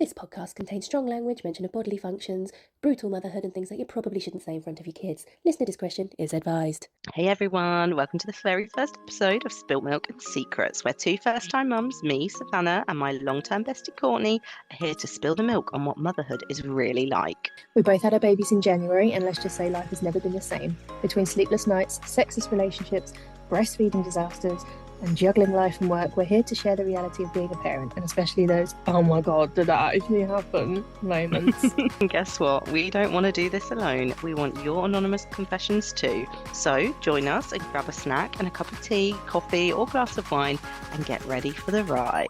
This podcast contains strong language, mention of bodily functions, brutal motherhood, and things that you probably shouldn't say in front of your kids. Listener discretion is advised. Hey everyone, welcome to the very first episode of Spilt Milk and Secrets, where two first-time mums, me, Savannah, and my long-term bestie Courtney, are here to spill the milk on what motherhood is really like. We both had our babies in January, and let's just say life has never been the same. Between sleepless nights, sexist relationships, breastfeeding disasters, and juggling life and work, we're here to share the reality of being a parent, and especially those, oh my god, did that actually happen moments. Guess what? We don't want to do this alone. We want your anonymous confessions too. So join us and grab a snack and a cup of tea, coffee, or glass of wine and get ready for the ride.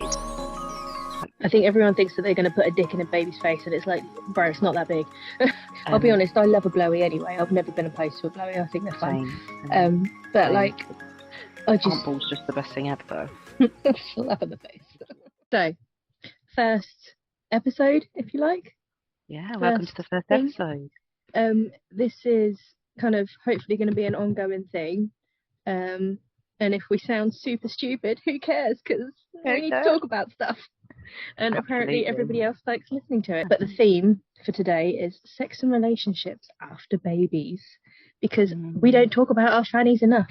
I think everyone thinks that they're going to put a dick in a baby's face, and it's like, bro, it's not that big. I'll be honest, I love a blowy anyway. I've never been opposed to a blowy. I think they're fun. But like, I just... Aunt Ball's just the best thing ever, though. Slap in the face. So, first episode, if you like. Yeah, welcome to the first episode. This is kind of hopefully going to be an ongoing thing. And if we sound super stupid, who cares? Because we need to talk about stuff. And apparently everybody else likes listening to it. But the theme for today is sex and relationships after babies. Because we don't talk about our fannies enough.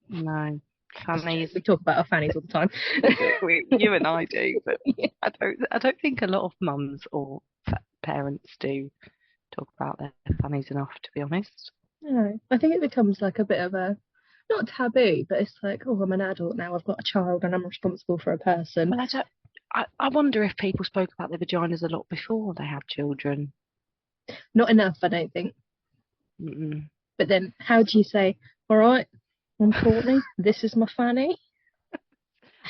No, fannies. We talk about our fannies all the time. You and I do, but Yeah. I don't think a lot of mums or parents do talk about their fannies enough, to be honest. No, I think it becomes like a bit of a, not taboo, but it's like, oh, I'm an adult now, I've got a child and I'm responsible for a person. Well, I wonder if people spoke about their vaginas a lot before they had children. Not enough, I don't think. Mm-mm. But then how do you say, all right, I'm Courtney, this is my fanny.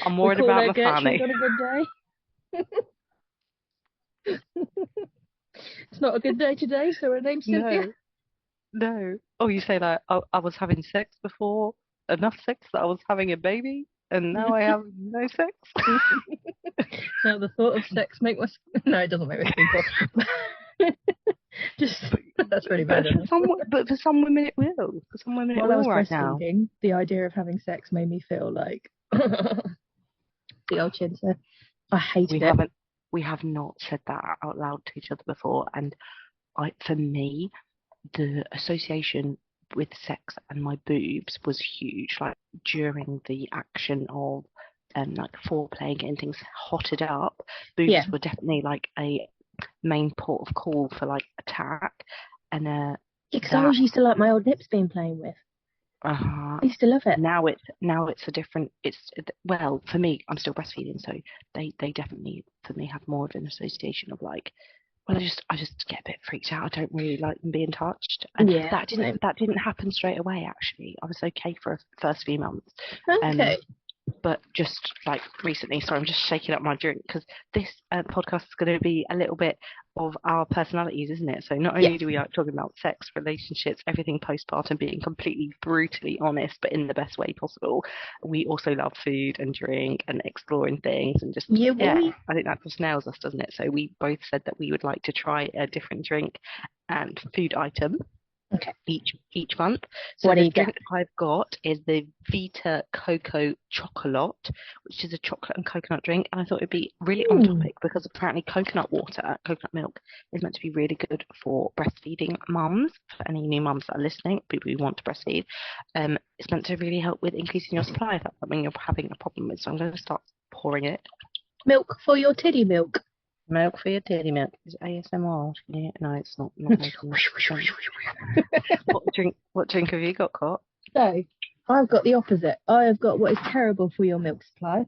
I'm worried about my fanny. She's got a good day. It's not a good day today, so her name's Cynthia. No. Oh, you say like, oh, I was having sex before, enough sex that I was having a baby, and now I have no sex. Now the thought of sex make my... No, it doesn't make me think. Just, that's really bad. But for some women it will. For some women it will right now. The idea of having sex made me feel like the old chin. So I hated it. We have not said that out loud to each other before, and for me, the association with sex and my boobs was huge. Like during the action of like foreplay, getting things hotted up, boobs were definitely like a main port of call for like attack. And because I always used to like my old nips being playing with. I used to love it. Now it's a different. Well, for me, I'm still breastfeeding, so they definitely for me have more of an association of like, well, I just get a bit freaked out. I don't really like them being touched, and that didn't happen straight away. Actually, I was okay for the first few months. Okay. But just like recently, sorry, I'm just shaking up my drink because this podcast is going to be a little bit of our personalities, isn't it? So not only do we like talking about sex, relationships, everything postpartum, being completely brutally honest, but in the best way possible, we also love food and drink and exploring things and just I think that just nails us, doesn't it? So we both said that we would like to try a different drink and food item. Okay. Each month. So what the drink I've got is the Vita Coco Chocolate, which is a chocolate and coconut drink. And I thought it'd be really on topic because apparently coconut milk is meant to be really good for breastfeeding mums. For any new mums that are listening, people who want to breastfeed, it's meant to really help with increasing your supply if that's something you're having a problem with. So I'm going to start pouring it. Milk for your titty milk. Milk for your titty milk. Is it ASMR? Yeah, no, it's not. What drink have you got, Cot? So, I've got the opposite. I have got what is terrible for your milk supply.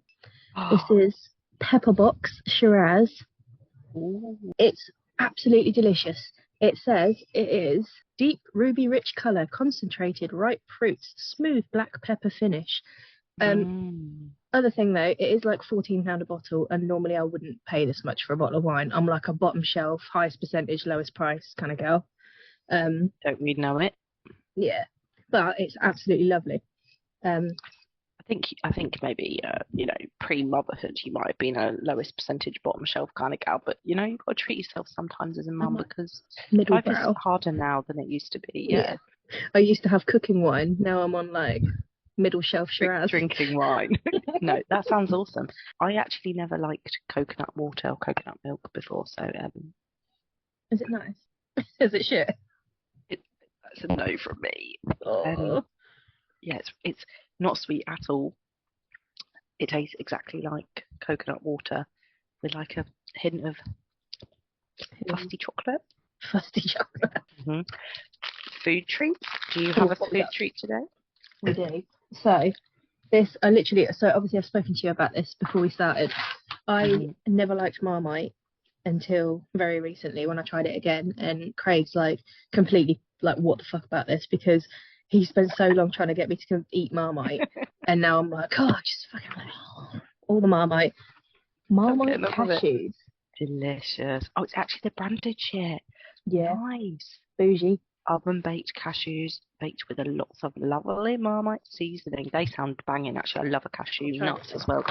This is Pepperbox Shiraz. Ooh. It's absolutely delicious. It says it is deep ruby rich colour, concentrated ripe fruits, smooth black pepper finish. Other thing though, it is like £14 a bottle, and normally I wouldn't pay this much for a bottle of wine. I'm like a bottom shelf, highest percentage, lowest price kind of girl. Don't we know it? Yeah, but it's absolutely lovely. I think maybe pre-motherhood you might have been a lowest percentage bottom shelf kind of gal, but you've got to treat yourself sometimes as a mum because life is harder now than it used to be. Yeah. I used to have cooking wine. Now I'm on like middle shelf Shiraz. Drinking wine. No, that sounds awesome. I actually never liked coconut water or coconut milk before, so Is it nice? Is it shit? that's a no from me. Oh. Yeah, it's not sweet at all. It tastes exactly like coconut water with like a hint of fusty chocolate. Fusty chocolate. Mm-hmm. Food treat? Do you have a food treat today? We do. So obviously I've spoken to you about this before we started. I never liked Marmite until very recently when I tried it again, and Craig's like completely like, what the fuck about this, because he spent so long trying to get me to eat Marmite, and now I'm like, oh, just fucking all the Marmite cashews. Delicious. Oh, it's actually the branded shit. Yeah. Nice. Bougie. Oven baked cashews baked with lots of lovely Marmite seasoning. They sound banging. Actually, I love a cashew nuts as well.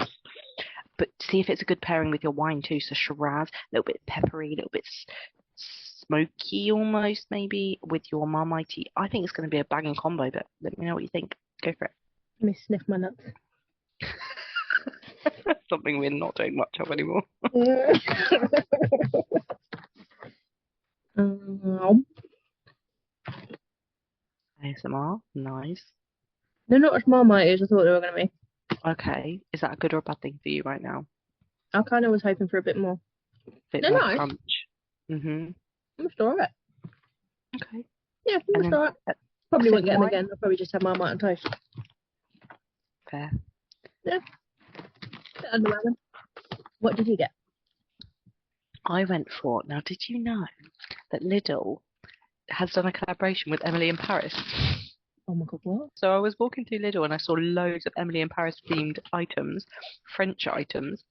But see if it's a good pairing with your wine too. So Shiraz, a little bit peppery, a little bit smoky almost maybe with your Marmite. I think it's going to be a banging combo, but let me know what you think. Go for it. Let me sniff my nuts. Something we're not doing much of anymore. ASMR, nice. They're not as Marmite as I thought they were going to be. Okay, is that a good or a bad thing for you right now? I kind of was hoping for a bit more. Bit more crunch. I'm alright. Okay. Yeah, I'm alright. Probably won't get them again. I'll probably just have Marmite and toast. Fair. Yeah. Underwhelming. What did you get? I went for, now did you know that Lidl has done a collaboration with Emily in Paris? Oh my god, what? So I was walking through Lidl and I saw loads of Emily in Paris themed items, French items,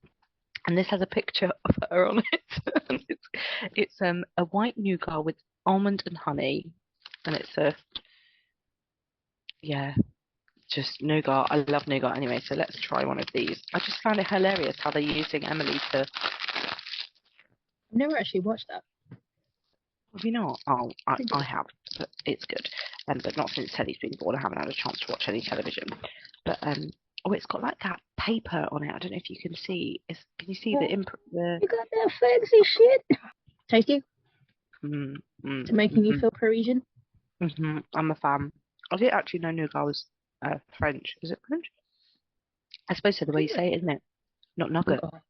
and this has a picture of her on it. It's a white nougat with almond and honey, and it's just nougat. I love nougat anyway, so let's try one of these. I just found it hilarious how they're using Emily to... I've never actually watched that. Have you not? Oh, I have, but it's good. But not since Teddy's been born. I haven't had a chance to watch any television. But it's got like that paper on it. I don't know if you can see. Can you see the? You got that fancy shit. Tasty. It's making you feel Parisian. I'm a fan. I didn't actually know nougat was French. Is it French? I suppose so. The way you say it, isn't it? Not nugget. But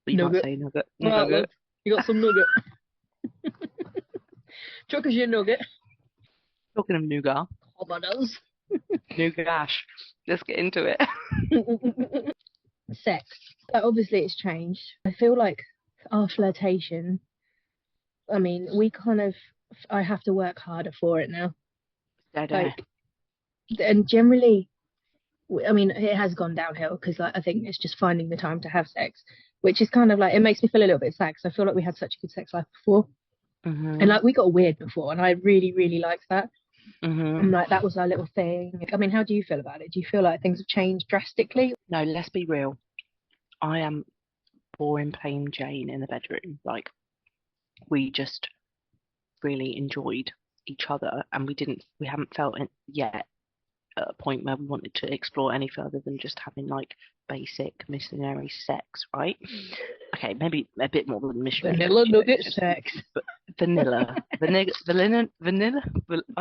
you nugget. Can't say nugget. Right, nugget. You got some nugget. Chuck us your nugget. Talking of nougat. Commoners. Nougat. Let's get into it. Sex. Obviously, it's changed. I feel like our flirtation. I mean, I have to work harder for it now. And generally, I mean, it has gone downhill because I think it's just finding the time to have sex, which is kind of like, it makes me feel a little bit sad because I feel like we had such a good sex life before. And like we got weird before, and I really, really liked that. And like that was our little thing. I mean, how do you feel about it? Do you feel like things have changed drastically? No, let's be real. I am boring plain Jane in the bedroom. Like, we just really enjoyed each other, and we haven't felt it yet at a point where we wanted to explore any further than just having like basic missionary sex, right? Okay, maybe a bit more than missionary. Vanilla nugget sex. But vanilla. I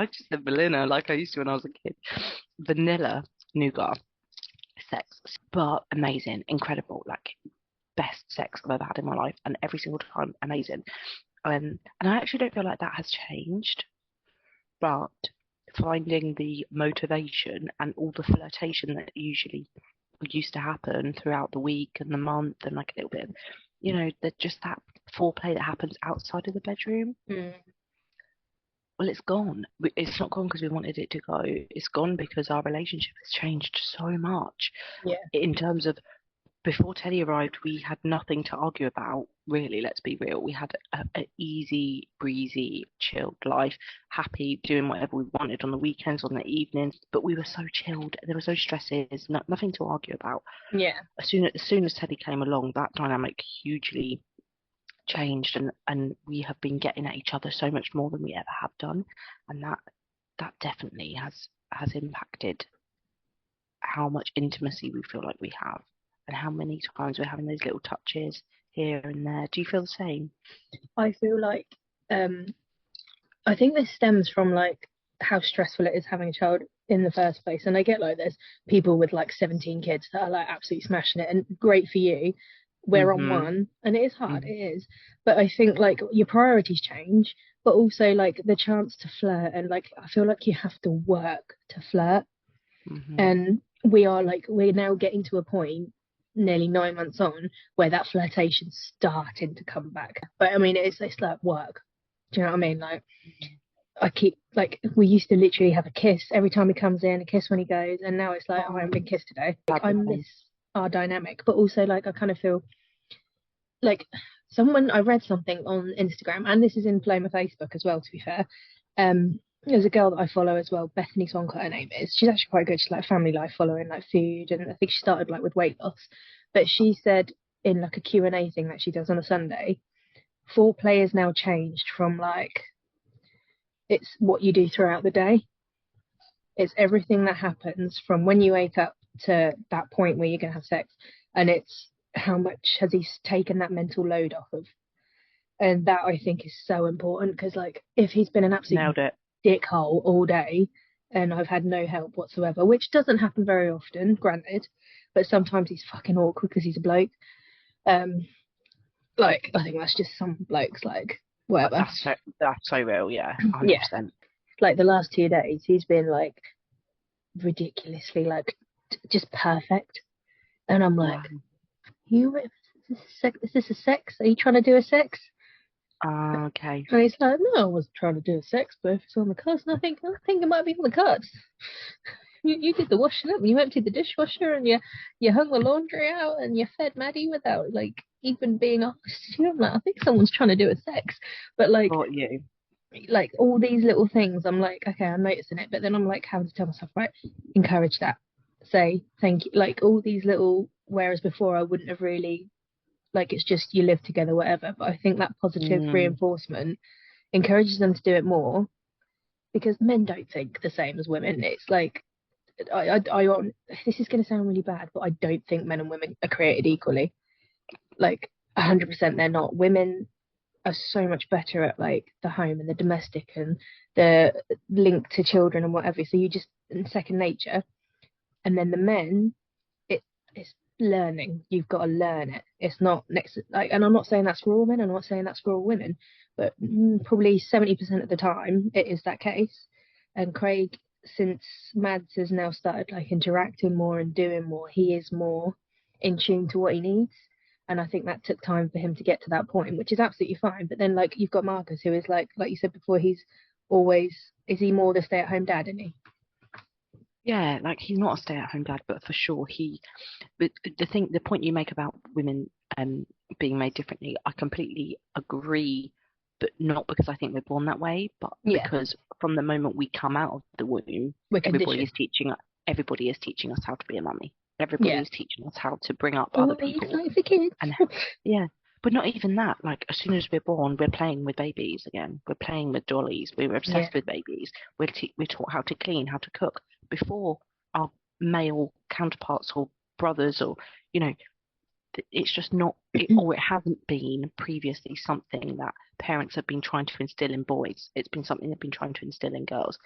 just said vanilla like I used to when I was a kid. Vanilla nougat sex, but amazing, incredible, like best sex I've ever had in my life, and every single time amazing. And I actually don't feel like that has changed, but finding the motivation and all the flirtation that usually used to happen throughout the week and the month, and like a little bit of, just that foreplay that happens outside of the bedroom. Well, it's gone. It's not gone because we wanted it to go. It's gone because our relationship has changed so much. Yeah. In terms of, before Teddy arrived, we had nothing to argue about, really, let's be real. We had an easy, breezy, chilled life, happy, doing whatever we wanted on the weekends, on the evenings, but we were so chilled. There were no stresses, nothing to argue about. Yeah. As soon as Teddy came along, that dynamic hugely changed, and we have been getting at each other so much more than we ever have done, and that definitely has impacted how much intimacy we feel like we have, and how many times we're having those little touches here and there. Do you feel the same? I feel like I think this stems from like how stressful it is having a child in the first place. And I get like there's people with like 17 kids that are like absolutely smashing it, and great for you. We're on one, and it is hard, it is. But I think like your priorities change, but also like the chance to flirt, and like I feel like you have to work to flirt. And we're now getting to a point nearly 9 months on where that flirtation's starting to come back. But I mean it's like work. Do you know what I mean? Like I keep like we used to literally have a kiss every time he comes in, a kiss when he goes, and now it's like, oh, I haven't been kissed today. Like, I miss our dynamic, but also like I kind of feel like I read something on Instagram, and this is in play my Facebook as well, to be fair. There's a girl that I follow as well, Bethany Swanker, her name is. She's actually quite good. She's like family life following, like food, and I think she started like with weight loss. But she said in like a Q&A thing that she does on a Sunday, foreplay has now changed from like it's what you do throughout the day. It's everything that happens from when you wake up to that point where you're going to have sex, and it's how much has he taken that mental load off of. And that I think is so important, because like if he's been an absolute dickhole all day and I've had no help whatsoever, which doesn't happen very often, granted, but sometimes he's fucking awkward because he's a bloke. Like I think that's just some blokes, like whatever. That's so real, yeah, 100%. Yeah. Like the last 2 days, he's been like ridiculously like just perfect, and I'm like, is this a sex? Are you trying to do a sex? Okay. And he's like, no, I wasn't trying to do a sex, but if it's on the cards, and I think it might be on the cards. You did the washing up, you emptied the dishwasher, and you hung the laundry out, and you fed Maddie without like even being honest. You know, I'm like, I think someone's trying to do a sex, but like, not you. Like all these little things, I'm like, okay, I'm noticing it, but then I'm like having to tell myself, right, encourage that, say thank you, like all these little. Whereas before I wouldn't have really, like it's just you live together, whatever. But I think that positive reinforcement encourages them to do it more, because men don't think the same as women. It's like this is going to sound really bad, but I don't think men and women are created equally. Like 100% they're not. Women are so much better at like the home and the domestic and the link to children and whatever. So you just in second nature. And then the men, it's learning. You've got to learn it. It's not next like, and I'm not saying that's for all men. I'm not saying that's for all women, but probably 70% of the time it is that case. And Craig, since Mads has now started like interacting more and doing more, he is more in tune to what he needs. And I think that took time for him to get to that point, which is absolutely fine. But then, like, you've got Marcus, who is like you said before, is he more the stay-at-home dad, isn't he? Yeah, like he's not a stay-at-home dad, but for sure but the point you make about women being made differently, I completely agree, but not because I think we're born that way, but because from the moment we come out of the womb, everybody is teaching us how to be a mummy. Everybody is teaching us how to bring up other people. For kids. And but not even that. Like as soon as we're born, we're playing with babies again. We're playing with dollies. We're obsessed with babies. We're taught how to clean, how to cook before our male counterparts or brothers, or it's just not, or it hasn't been previously something that parents have been trying to instill in boys. It's been something they've been trying to instill in girls.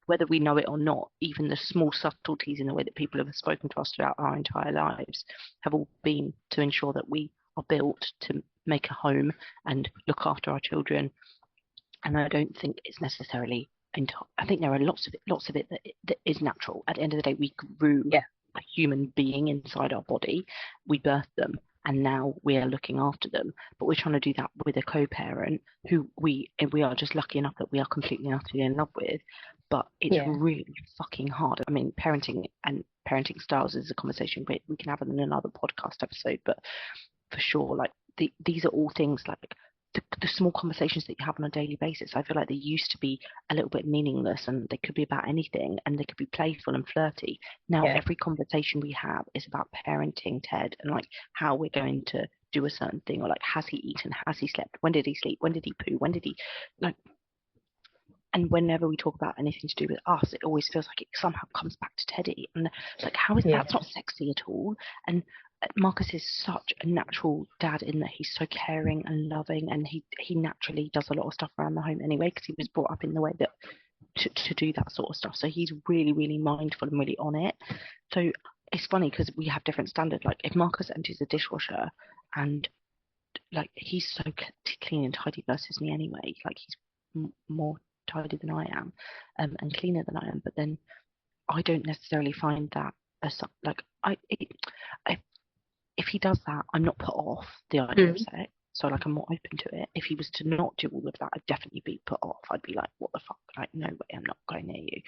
Whether we know it or not, even the small subtleties in the way that people have spoken to us throughout our entire lives have all been to ensure that we are built to make a home and look after our children. And I don't think it's necessarily, I think there are lots of it that is natural. At the end of the day, we grew a human being inside our body, we birthed them, and now we are looking after them. But we're trying to do that with a co-parent who we are just lucky enough that we are completely and utterly in love with. But it's really fucking hard. I mean, parenting and parenting styles is a conversation we can have in another podcast episode. But for sure, like these are all things like the small conversations that you have on a daily basis. I feel like they used to be a little bit meaningless, and they could be about anything, and they could be playful and flirty. Now every conversation we have is about parenting Ted, and like how we're going to do a certain thing, or like, has he eaten, has he slept, when did he sleep, when did he poo, when did he, like, and whenever we talk about anything to do with us, it always feels like it somehow comes back to Teddy. And like, how is that's not sexy at all? And Marcus is such a natural dad in that he's so caring and loving, and he naturally does a lot of stuff around the home anyway, because he was brought up in the way that to do that sort of stuff. So he's really, really mindful and really on it. So it's funny because we have different standards. Like if Marcus empties a dishwasher, and like he's so clean and tidy versus me anyway. Like he's more tidy than I am, and cleaner than I am. But then I don't necessarily find that as like if he does that, I'm not put off the idea of sex. So like I'm more open to it. If he was to not do all of that, I'd definitely be put off. I'd be like, what the fuck? Like, no way, I'm not going near you.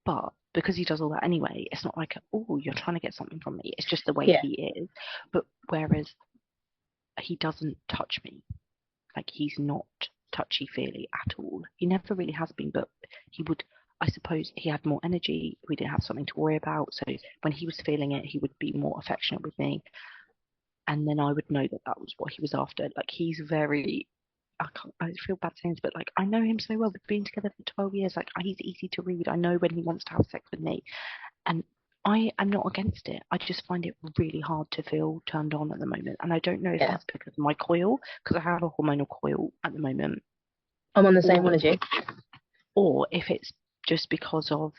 But because he does all that anyway, it's not like, oh, you're trying to get something from me. It's just the way he is. But whereas he doesn't touch me, like he's not touchy-feely at all. He never really has been, but he would, I suppose he had more energy. We didn't have something to worry about. So when he was feeling it, he would be more affectionate with me. And then I would know that that was what he was after. Like he's very, I feel bad saying this, but like I know him so well. We've been together for 12 years. Like he's easy to read. I know when he wants to have sex with me, and I am not against it. I just find it really hard to feel turned on at the moment, and I don't know if that's because of my coil, because I have a hormonal coil at the moment. I'm on the same one as you. Or if it's just because of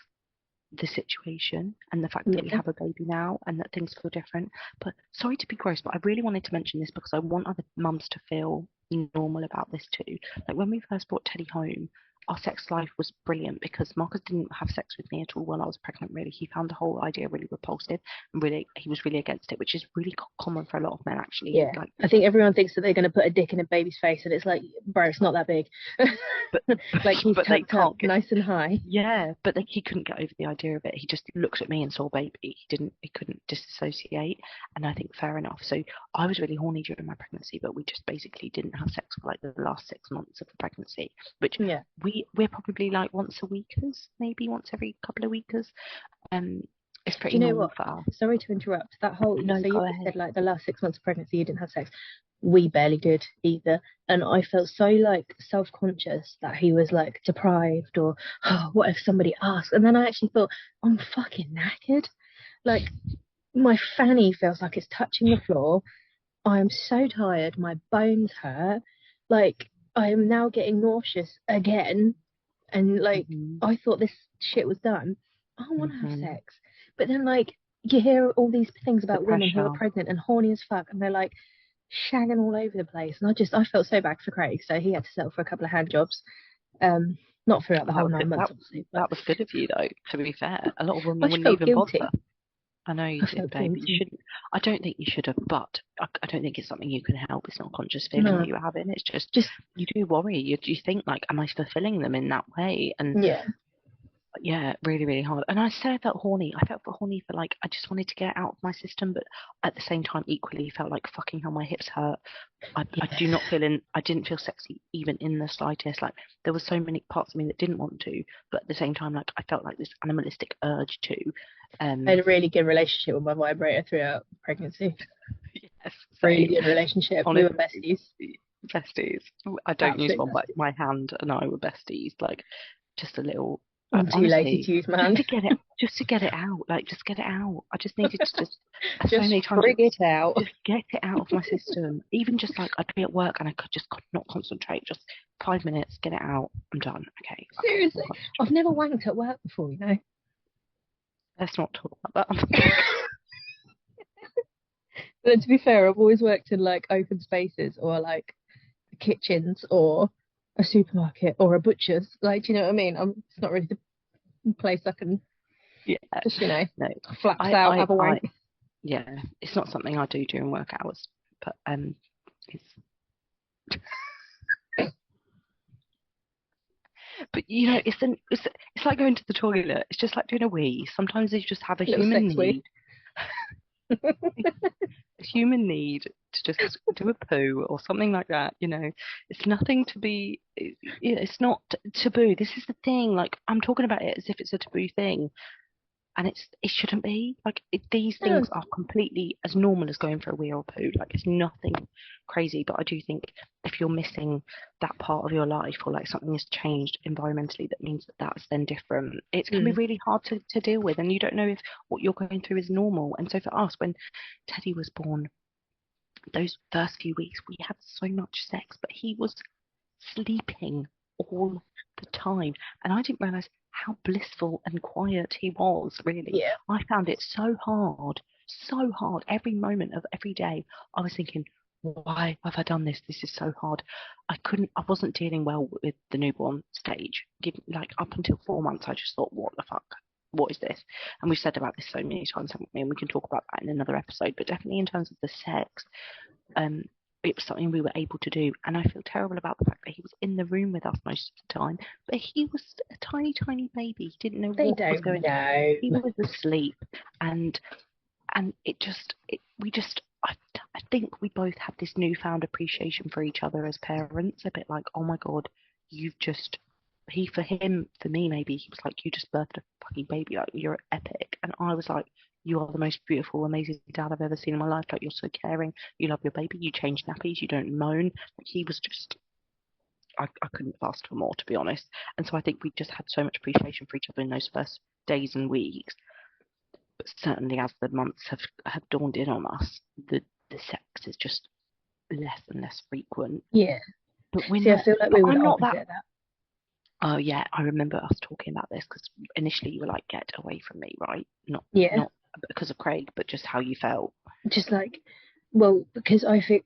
the situation and the fact that we have a baby now and that things feel different. But sorry to be gross, but I really wanted to mention this because I want other mums to feel normal about this too. Like when we first brought Teddy home, our sex life was brilliant because Marcus didn't have sex with me at all when I was pregnant. Really, he found the whole idea really repulsive, and really he was really against it, which is really common for a lot of men actually. Yeah, like, I think everyone thinks that they're going to put a dick in a baby's face, and it's like, bro, it's not that big. Like he's tucked up nice and high. Yeah, but he couldn't get over the idea of it. He just looked at me and saw baby. He couldn't disassociate, and I think fair enough. So I was really horny during my pregnancy, but we just basically didn't have sex for like the last 6 months of the pregnancy, which we're probably like once a weekers, maybe once every couple of weekers. It's pretty normal for us. Sorry to interrupt. That whole so you said like the last 6 months of pregnancy you didn't have sex. We barely did either, and I felt so like self-conscious that he was like deprived, or what if somebody asked? And then I actually thought, I'm fucking knackered. Like my fanny feels like it's touching the floor. I am so tired. My bones hurt. Like I am now getting nauseous again. And like I thought this shit was done. I want to have sex, but then like you hear all these things about women who are pregnant and horny as fuck, and they're like shagging all over the place. And I felt so bad for Craig, so he had to settle for a couple of hand jobs. Not throughout the whole 9 months, obviously. That was good of you, though. To be fair, a lot of women wouldn't even bother. I know you did, babe. You shouldn't. I don't think you should have, but I don't think it's something you can help. It's not a conscious feeling that you're having. It's just you do worry. You think like, am I fulfilling them in that way? And really, really hard. And I said I felt horny. I felt horny for like I just wanted to get out of my system, but at the same time, equally felt like fucking hell. My hips hurt. I do not feel in. I didn't feel sexy even in the slightest. Like there were so many parts of me that didn't want to, but at the same time, like I felt like this animalistic urge to. I had a really good relationship with my vibrator throughout pregnancy. Yes, really good relationship. We were besties. Besties. I don't use one, but my hand and I were besties. Like just a little. I'm too lazy to use my hand. Just to get it out. Like just get it out. I just needed to just so many times bring it out. Just get it out of my system. Even just like I'd be at work and I could not concentrate. Just 5 minutes, get it out. I'm done. Okay. Seriously, I've never wanked at work before. You know. Let's not talk about that. But to be fair, I've always worked in like open spaces or like kitchens or a supermarket or a butcher's. Like, do you know what I mean? It's not really the place I can just, flaps out, have a wank. It's not something I do during work hours, but it's. But you know, it's like going to the toilet. It's just like doing a wee. Sometimes you just have a human need. A human need to just do a poo or something like that. You know, it's nothing to be. It's not taboo. This is the thing. Like I'm talking about it as if it's a taboo thing. And it shouldn't be. Like, these No. things are completely as normal as going for a wee or a poo. Like, it's nothing crazy. But I do think if you're missing that part of your life, or like something has changed environmentally that means that that's then different, it can be really hard to deal with. And you don't know if what you're going through is normal. And so for us, when Teddy was born, those first few weeks, we had so much sex, but he was sleeping all the time. And I didn't realize how blissful and quiet he was, really. Yeah. I found it so hard, so hard. Every moment of every day, I was thinking, why have I done this? This is so hard. I wasn't dealing well with the newborn stage. Like, up until 4 months, I just thought, what the fuck? What is this? And we've said about this so many times, haven't we? And we can talk about that in another episode. But definitely in terms of the sex, it was something we were able to do. And I feel terrible about the fact that he was in the room with us most of the time, but he was a tiny baby. He didn't know what was going on. He was asleep, and I think we both had this newfound appreciation for each other as parents, a bit like, oh my god, for me maybe, he was like, you just birthed a fucking baby, like, you're epic. And I was like, you are the most beautiful, amazing dad I've ever seen in my life. Like, you're so caring, you love your baby, you change nappies, you don't moan. Like, he was just, I couldn't have asked for more, to be honest. And so I think we just had so much appreciation for each other in those first days and weeks. But certainly as the months have dawned in on us, the sex is just less and less frequent. Yeah. But I feel like we were the opposite of that. Oh yeah, I remember us talking about this, because initially you were like, get away from me, right? Not because of Craig, but just how you felt. Just like, because I think,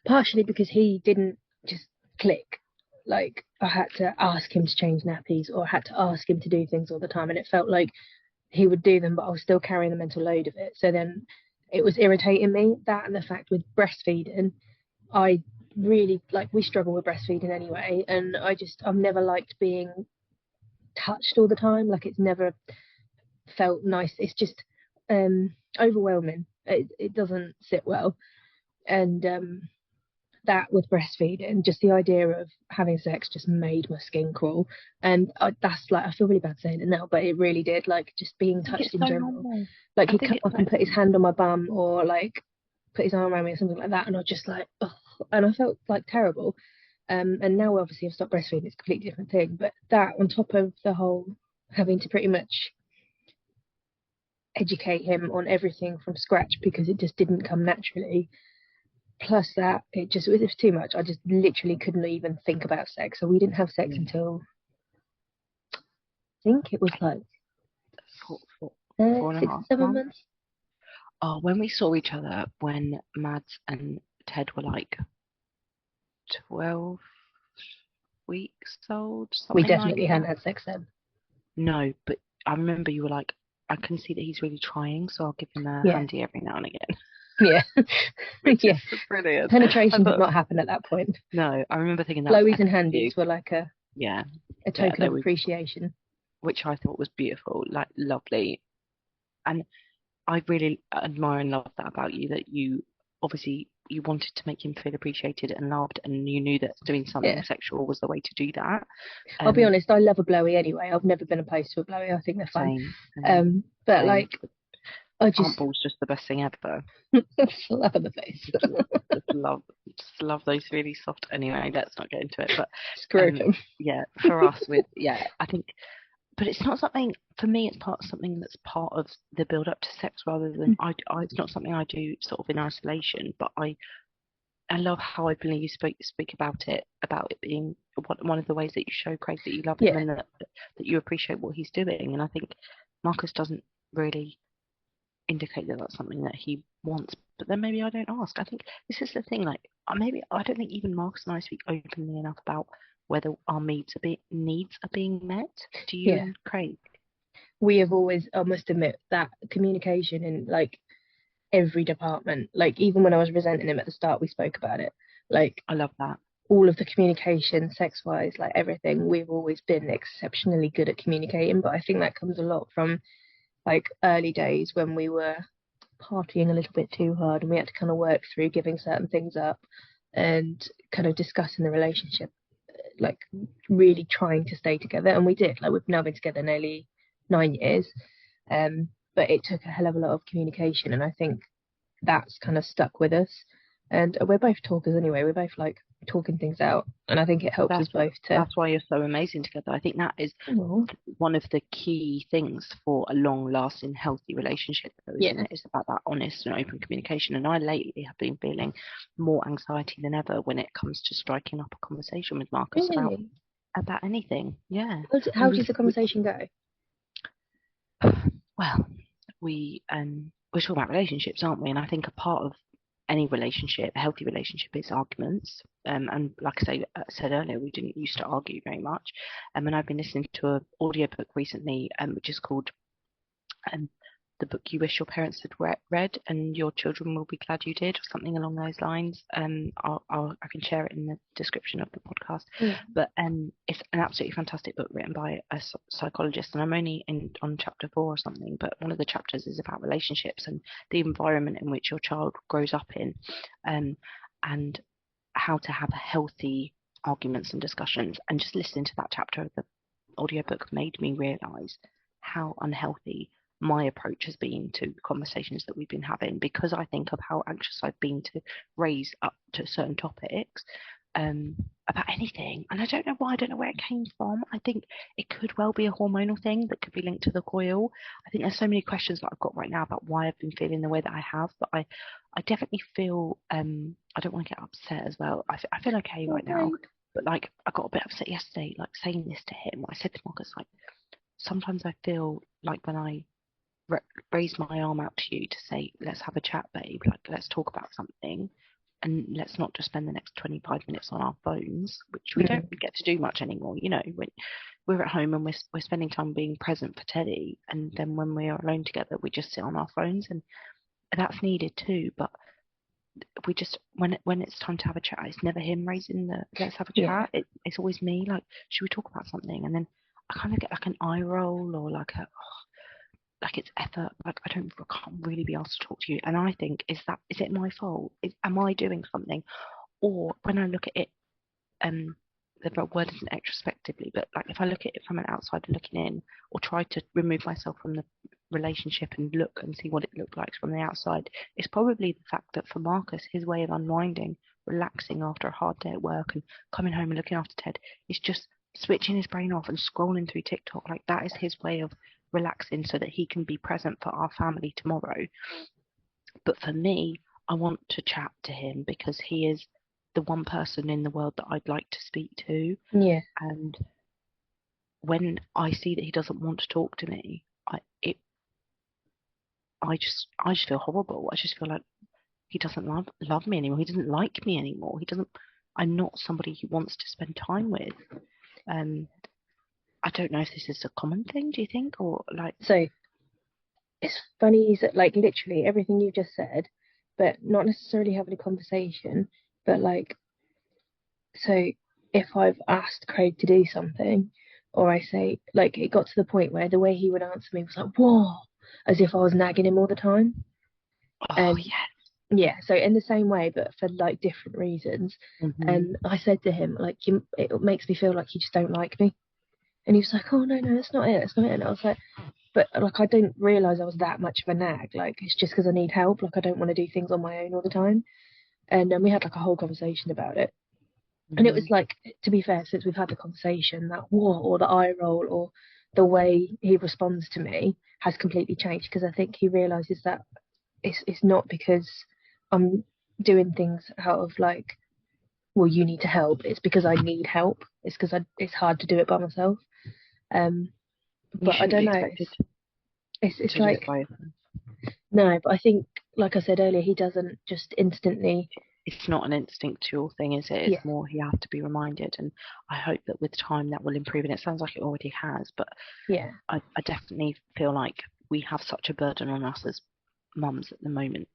partially because he didn't just click. Like, I had to ask him to change nappies, or I had to ask him to do things all the time, and it felt like he would do them, but I was still carrying the mental load of it. So then it was irritating me, that, and the fact with breastfeeding, I really, like, we struggle with breastfeeding anyway, and I've never liked being touched all the time. Like, it's never felt nice. It's just overwhelming. It doesn't sit well. And that with breastfeeding, just the idea of having sex just made my skin crawl. And that's like, I feel really bad saying it now, but it really did. Like, just being touched in general. Normal. Like, he'd come up and put his hand on my bum, or like put his arm around me or something like that, and I was just like, oh, and I felt like terrible. And now obviously I've stopped breastfeeding, it's a completely different thing. But that, on top of the whole having to pretty much educate him on everything from scratch, because it just didn't come naturally, plus that it was too much. I just literally couldn't even think about sex. So we didn't have sex until, I think it was like 4.5 6 or 7 months. Oh, when we saw each other, when Mads and Ted were like 12 weeks old, We definitely hadn't had sex then. No, but I remember you were like, I can see that he's really trying, so I'll give him a handy every now and again. Yeah. Yeah. Brilliant. Penetration did not happen at that point. No, I remember thinking that blowies and handies were like a token of appreciation, which I thought was beautiful, like lovely. And I really admire and love that about you, that you obviously you wanted to make him feel appreciated and loved, and you knew that doing something sexual was the way to do that. I'll be honest, I love a blowy anyway. I've never been opposed to a blowy. I think they're fun. But like, I just ball's just the best thing ever. Slap in the face. just love those really soft. Anyway, let's not get into it. But screw them. Yeah, for us, I think. But it's not something, for me, it's something that's part of the build up to sex, rather than it's not something I do sort of in isolation. But I love how openly you speak about it being one of the ways that you show Craig that you love him, and that you appreciate what he's doing. And I think Marcus doesn't really indicate that that's something that he wants, but then maybe I don't ask. I think this is the thing, like, maybe I don't think even Marcus and I speak openly enough about whether our needs are being met. Do you and Craig? We have always, I must admit, that communication in like every department, like even when I was resenting him at the start, we spoke about it. Like, I love that. All of the communication, sex wise, like everything, we've always been exceptionally good at communicating. But I think that comes a lot from like early days when we were partying a little bit too hard, and we had to kind of work through giving certain things up and kind of discussing the relationship, like really trying to stay together. And we did. Like, we've now been together nearly 9 years, But it took a hell of a lot of communication, and I think that's kind of stuck with us. And we're both talkers anyway. We're both like talking things out, and I think it helps us both to. That's why you're so amazing together. I think that is one of the key things for a long-lasting, healthy relationship, though, isn't it? It's about that honest and open communication. And I lately have been feeling more anxiety than ever when it comes to striking up a conversation with Marcus about anything. Yeah. How does the conversation go? Well, we're talking about relationships, aren't we? And I think a part of any relationship, a healthy relationship, is arguments. And like I said earlier, we didn't used to argue very much. And I've been listening to an audiobook recently, which is called The Book You Wish Your Parents Had Read, and Your Children Will Be Glad You Did, or something along those lines. I can share it in the description of the podcast. But it's an absolutely fantastic book written by a psychologist, and I'm only on chapter 4 or something, but one of the chapters is about relationships and the environment in which your child grows up in, and how to have healthy arguments and discussions. And just listening to that chapter of the audiobook made me realise how unhealthy my approach has been to conversations that we've been having, because I think of how anxious I've been to raise up to certain topics about anything, and I don't know why. I don't know where it came from. I think it could well be a hormonal thing that could be linked to the coil. I think there's so many questions that I've got right now about why I've been feeling the way that I have, but I definitely feel I don't want to get upset as well. I feel okay right now, but like I got a bit upset yesterday, like saying this to him. I said to Marcus, like, sometimes I feel like when I raise my arm out to you to say, let's have a chat, babe, like let's talk about something, and let's not just spend the next 25 minutes on our phones, which we don't get to do much anymore. You know, when we're at home and we're spending time being present for Teddy, and then when we are alone together we just sit on our phones, and that's needed too. But we just, when it's time to have a chat, it's never him raising the let's have a chat. It's always me, like, should we talk about something? And then I kind of get like an eye roll, or like a like it's effort, like I can't really be asked to talk to you. And I think, is it my fault? Am I doing something? Or when I look at it, the word isn't retrospectively, but like if I look at it from an outsider looking in, or try to remove myself from the relationship and look and see what it looked like from the outside, it's probably the fact that for Marcus, his way of unwinding, relaxing after a hard day at work and coming home and looking after Ted, is just switching his brain off and scrolling through TikTok. Like, that is his way of relaxing so that he can be present for our family tomorrow. But for me, I want to chat to him because he is the one person in the world that I'd like to speak to. Yeah. And when I see that he doesn't want to talk to me, I just feel horrible. I just feel like he doesn't love me anymore. He doesn't like me anymore. I'm not somebody he wants to spend time with. I don't know if this is a common thing, do you think? Or like, so it's funny that, like, literally everything you just said, but not necessarily having a conversation, but like, so if I've asked Craig to do something, or I say, like, it got to the point where the way he would answer me was like, whoa, as if I was nagging him all the time. Yeah, so in the same way, but for like different reasons. And I said to him, like, it makes me feel like you just don't like me. And he was like, oh, no, that's not it. And I was like, but like, I didn't realise I was that much of a nag. Like, it's just because I need help. Like, I don't want to do things on my own all the time. And then we had like a whole conversation about it. And it was like, to be fair, since we've had the conversation, that whoa, or the eye roll, or the way he responds to me has completely changed, because I think he realises that it's not because I'm doing things out of like, well, you need to help. It's because I need help. It's because it's hard to do it by myself. But I don't know. It's like, no, but I think, like I said earlier, he doesn't just instantly. It's not an instinctual thing, is it? It's more he has to be reminded, and I hope that with time that will improve. And it sounds like it already has, but yeah, I definitely feel like we have such a burden on us as mums at the moment.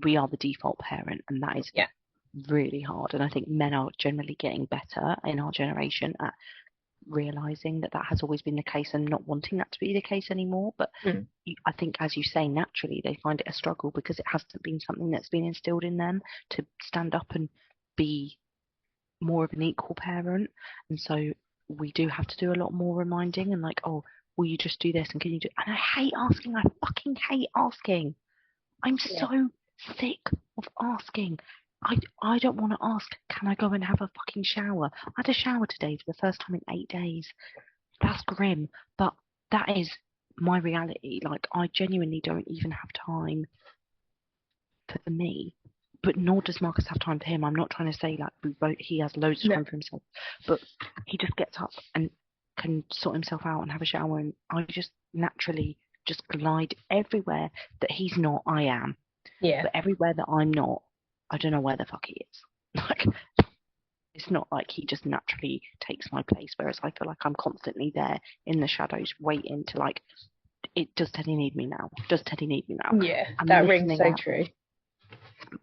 We are the default parent, and that is really hard. And I think men are generally getting better in our generation at realizing that has always been the case and not wanting that to be the case anymore. But I think, as you say, naturally they find it a struggle because it hasn't been something that's been instilled in them to stand up and be more of an equal parent. And so we do have to do a lot more reminding, and like, oh, will you just do this and can you do? And I hate asking. I fucking hate asking. I'm so sick of asking. I don't want to ask, can I go and have a fucking shower? I had a shower today for the first time in 8 days. That's grim, but that is my reality. Like, I genuinely don't even have time for me, but nor does Marcus have time for him. I'm not trying to say like he has loads of time for himself, but he just gets up and can sort himself out and have a shower, and I just naturally just glide everywhere that he's not, I am. Yeah. But everywhere that I'm not, I don't know where the fuck he is. Like, it's not like he just naturally takes my place, whereas I feel like I'm constantly there in the shadows waiting to like, does Teddy need me now? Does Teddy need me now? Yeah, that rings so true.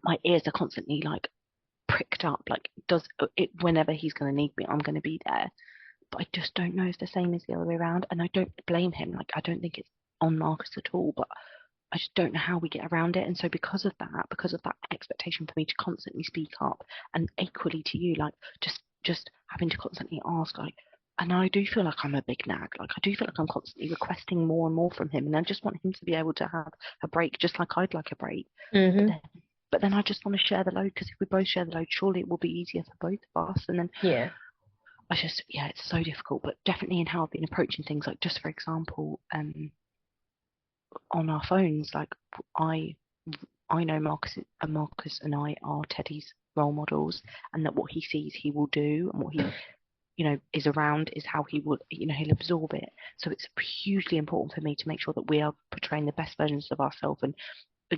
My ears are constantly like pricked up, like does it, whenever he's going to need me, I'm going to be there. But I just don't know if the same is the other way around, and I don't blame him. Like, I don't think it's on Marcus at all, but I just don't know how we get around it. And so because of that expectation for me to constantly speak up, and equally to you, like just having to constantly ask, like, and I do feel like I'm a big nag. Like, I do feel like I'm constantly requesting more and more from him, and I just want him to be able to have a break, just like I'd like a break. But then I just want to share the load, because if we both share the load, surely it will be easier for both of us. And then it's so difficult. But definitely in how I've been approaching things, like just for example, on our phones, like I know Marcus and I are Teddy's role models, and that what he sees he will do, and what he is around is how he will, he'll absorb it. So it's hugely important for me to make sure that we are portraying the best versions of ourselves and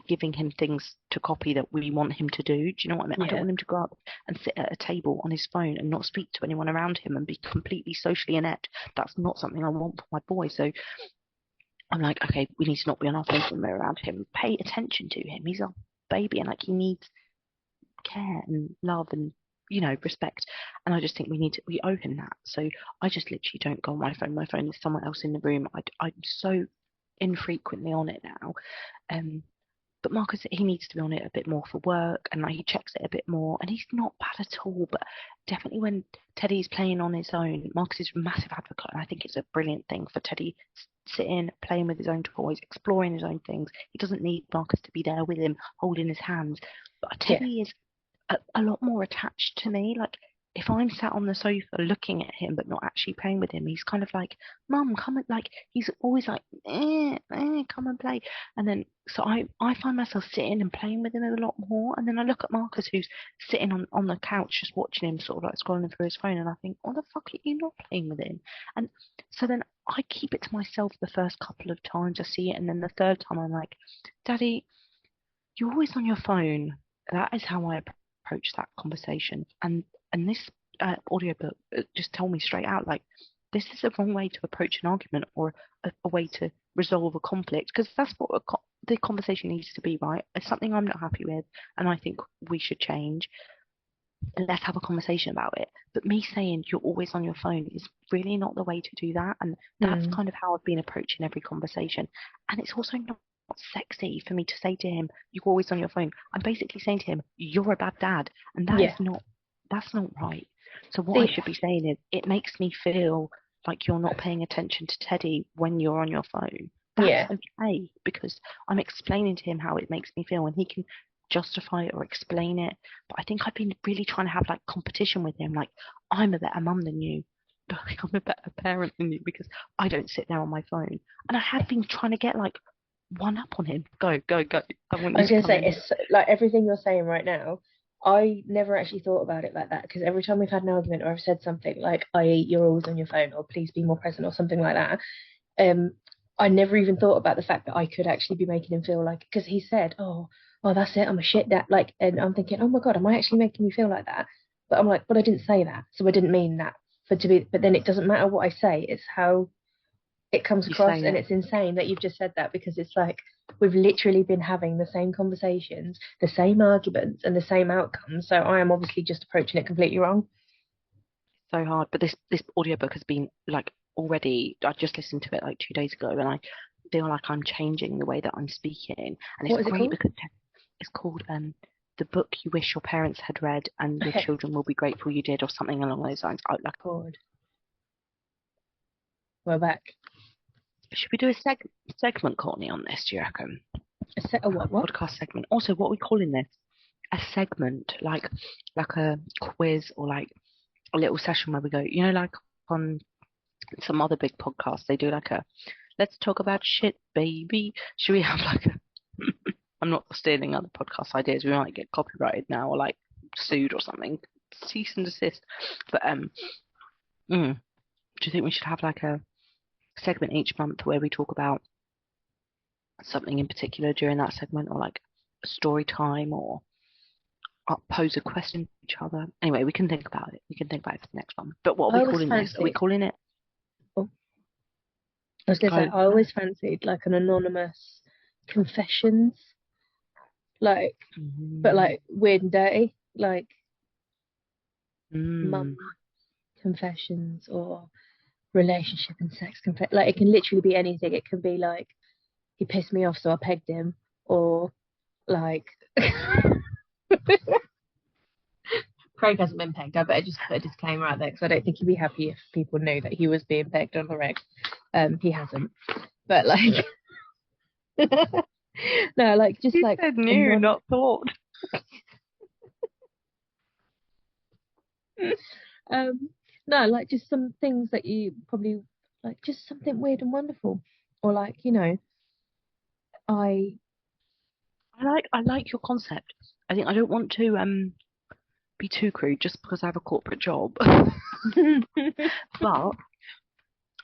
giving him things to copy that we want him to do. Do you know what I mean? I don't want him to go up and sit at a table on his phone and not speak to anyone around him and be completely socially inept. That's not something I want for my boy. So I'm like, okay, we need to not be on our phones when we're around him. Pay attention to him. He's our baby, and like, he needs care and love and respect. And I just think we owe him that. So I just literally don't go on my phone. My phone is somewhere else in the room. I'm so infrequently on it now. But Marcus, he needs to be on it a bit more for work, and like, he checks it a bit more, and he's not bad at all. But definitely when Teddy's playing on his own, Marcus is a massive advocate, and I think it's a brilliant thing for Teddy sitting, playing with his own toys, exploring his own things. He doesn't need Marcus to be there with him, holding his hands. But Teddy is a lot more attached to me. Like, if I'm sat on the sofa looking at him but not actually playing with him, he's kind of like, Mum, come and, like, he's always like, come and play. And then so I find myself sitting and playing with him a lot more. And then I look at Marcus, who's sitting on the couch just watching him, sort of like scrolling through his phone, and I think, what the fuck are you not playing with him? And so then I keep it to myself the first couple of times I see it, and then the third time I'm like, Daddy, you're always on your phone. That is how I approach that conversation. And this audiobook just told me straight out, like, this is a wrong way to approach an argument, or a way to resolve a conflict, because that's what the conversation needs to be, right? It's something I'm not happy with, and I think we should change. Let's have a conversation about it. But me saying you're always on your phone is really not the way to do that, and that's kind of how I've been approaching every conversation. And it's also not sexy for me to say to him, you're always on your phone. I'm basically saying to him, you're a bad dad, and that's not right. So what I should be saying is, it makes me feel like you're not paying attention to Teddy when you're on your phone. That's okay, because I'm explaining to him how it makes me feel, and he can justify it or explain it. But I think I've been really trying to have like competition with him, like, I'm a better mum than you, like, I'm a better parent than you, because I don't sit there on my phone. And I have been trying to get like one up on him. Go. I was going to say, it's like everything you're saying right now. I never actually thought about it like that, because every time we've had an argument or I've said something like, i.e. you're always on your phone, or please be more present, or something like that, I never even thought about the fact that I could actually be making him feel like, because he said, oh, that's it, I'm a shit dad, like, and I'm thinking, oh my God, am I actually making you feel like that? But I'm like, but I didn't say that, so I didn't mean that but then it doesn't matter what I say, it's how it comes across. And it's insane that you've just said that, because it's like we've literally been having the same conversations, the same arguments, and the same outcomes. So I am obviously just approaching it completely wrong. So hard. But this audiobook has been like, already, I just listened to it like 2 days ago, and I feel like I'm changing the way that I'm speaking. And it's great because it's called The Book You Wish Your Parents Had Read, and Your Children Will Be Grateful You Did, or something along those lines. We're back. Should we do a segment, Courtney, on this, do you reckon? A what? Podcast segment. Also, what are we calling this? A segment, like a quiz or like a little session where we go, you know, like on some other big podcasts, they do like a let's talk about shit, baby. Should we have like a I'm not stealing other podcast ideas. We might get copyrighted now or like sued or something. Cease and desist. But do you think we should have like a segment each month where we talk about something in particular during that segment, or like a story time, or pose a question to each other? Anyway, we can think about it. We can think about it for the next one. But what are we calling this? Are we calling it? Oh. I was going to say, I always fancied like an anonymous confessions, like, but like weird and dirty, like mum confessions or relationship and sex confessions. Like, it can literally be anything. It can be like, he pissed me off, so I pegged him, or like. Craig hasn't been pegged. I better just put a disclaimer out there because I don't think he'd be happy if people knew that he was being pegged on the reg. He hasn't. But like, no, like just he like said knew, not thought. No, like just some things that you probably like, just something weird and wonderful, or like, you know, I like your concept. I think I don't want to be too crude just because I have a corporate job. But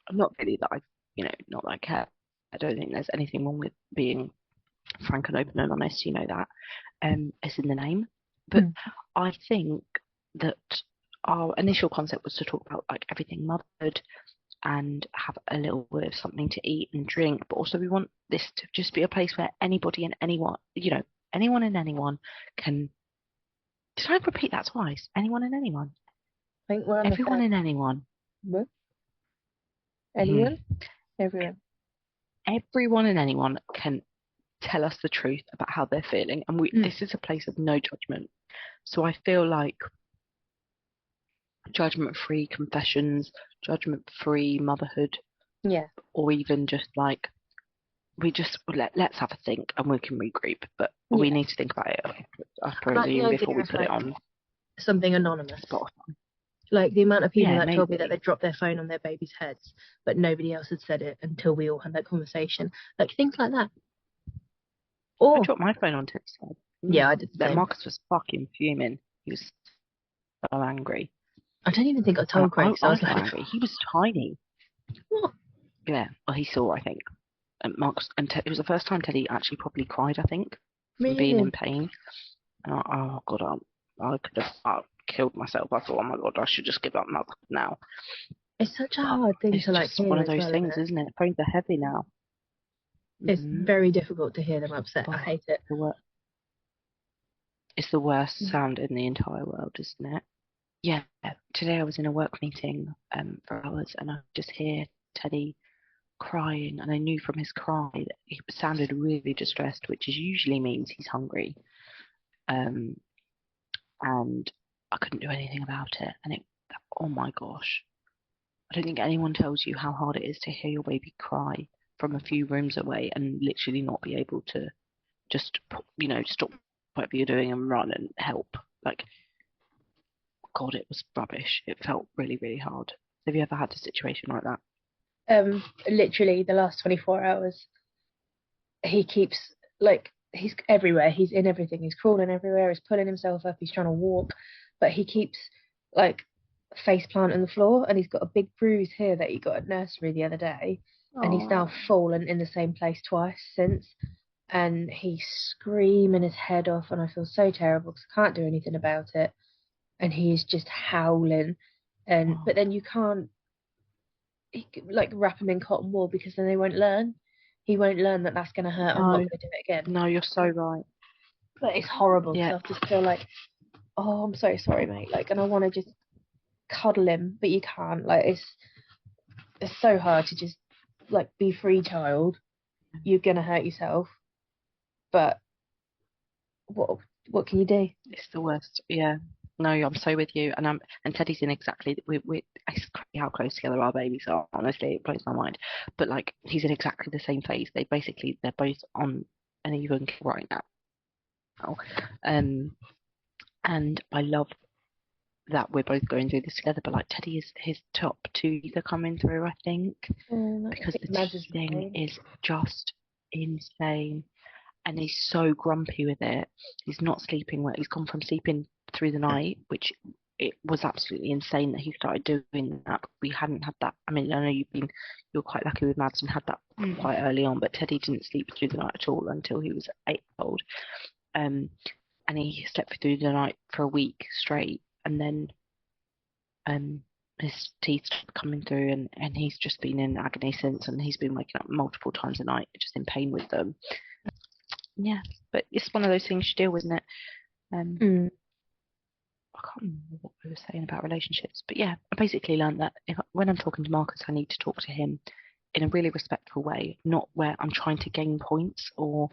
I'm not really that not that I care. I don't think there's anything wrong with being frank and open and honest, you know that. It's in the name. But I think that our initial concept was to talk about like everything motherhood and have a little bit of something to eat and drink, but also we want this to just be a place where anybody and anyone, anyone and anyone can. Did I repeat that twice? Anyone and anyone. I think we're on everyone and anyone. What? Anyone? Everyone. Everyone and anyone can tell us the truth about how they're feeling, and this is a place of no judgment. So I feel like judgment-free confessions, judgment-free motherhood, or even just like let's have a think and we can regroup, but we need to think about it before we put it on something anonymous. Spotify. Like the amount of people that told me that they dropped their phone on their baby's heads, but nobody else had said it until we all had that conversation. Like things like that. Or I dropped my phone on Tip's head. Yeah, I did the same. Marcus was fucking fuming. He was so angry. I don't even think I told Craig. I was like, angry. He was tiny. What? Yeah. Well, he saw, I think. And Marcus, it was the first time Teddy actually probably cried, I think, from being in pain. And oh God, I could have killed myself. I thought, oh my God, I should just give up motherhood now. It's such a hard thing to like. It's just one of those things, isn't it? Phones are heavy now. It's very difficult to hear them upset. I hate it. It's the worst sound in the entire world, isn't it? Yeah. Today I was in a work meeting for hours, and I could just hear Teddy crying, and I knew from his cry that he sounded really distressed, which usually means he's hungry. And I couldn't do anything about it. And oh my gosh, I don't think anyone tells you how hard it is to hear your baby cry from a few rooms away and literally not be able to just, stop whatever you're doing and run and help. Like, God, it was rubbish. It felt really, really hard. Have you ever had a situation like that? Literally the last 24 hours, he keeps, like, he's everywhere. He's in everything. He's crawling everywhere. He's pulling himself up. He's trying to walk, but he keeps, like, face plant on the floor, and he's got a big bruise here that he got at nursery the other day. And he's now fallen in the same place twice since, and he's screaming his head off, and I feel so terrible because I can't do anything about it, and he's just howling, but then you can't like wrap him in cotton wool because then they won't learn. He won't learn that that's going to hurt. I'm not going to do it again. No, you're so right. But it's horrible. So I just feel like, oh, I'm so sorry, mate. Like, and I want to just cuddle him, but you can't. Like, it's so hard to just like be free, child. You're gonna hurt yourself. But what can you do? It's the worst. Yeah. No, I'm so with you, and Teddy's in exactly. It's crazy how close together our babies are. Honestly, it blows my mind. But like, he's in exactly the same phase. They're both on an even keel right now. And I love that we're both going through this together. But like, Teddy is his top two are coming through, I think, because the teething is just insane. And he's so grumpy with it. He's not sleeping well. He's gone from sleeping through the night, which it was absolutely insane that he started doing that. We hadn't had that. I mean, I know you're quite lucky with Mads and had that quite early on, but Teddy didn't sleep through the night at all until he was 8 years old. And he slept through the night for a week straight, and then his teeth started coming through, and he's just been in agony since, and he's been waking up multiple times a night, just in pain with them. Yeah, but it's one of those things you deal with, isn't it? I can't remember what we were saying about relationships, but yeah, I basically learned that when I'm talking to Marcus, I need to talk to him in a really respectful way, not where I'm trying to gain points, or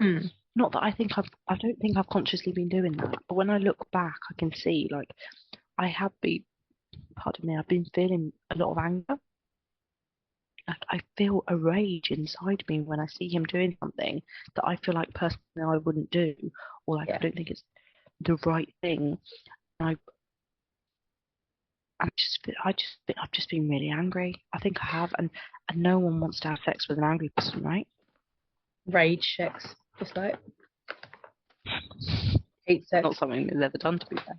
not that I don't think I've consciously been doing that, but when I look back, I can see like I've been feeling a lot of anger. I feel a rage inside me when I see him doing something that I feel like personally I wouldn't do, or like I don't think it's the right thing. I've just been really angry. I think I have, and no one wants to have sex with an angry person, right? Rage sex, just like hate sex. Not something that's ever done, to be fair.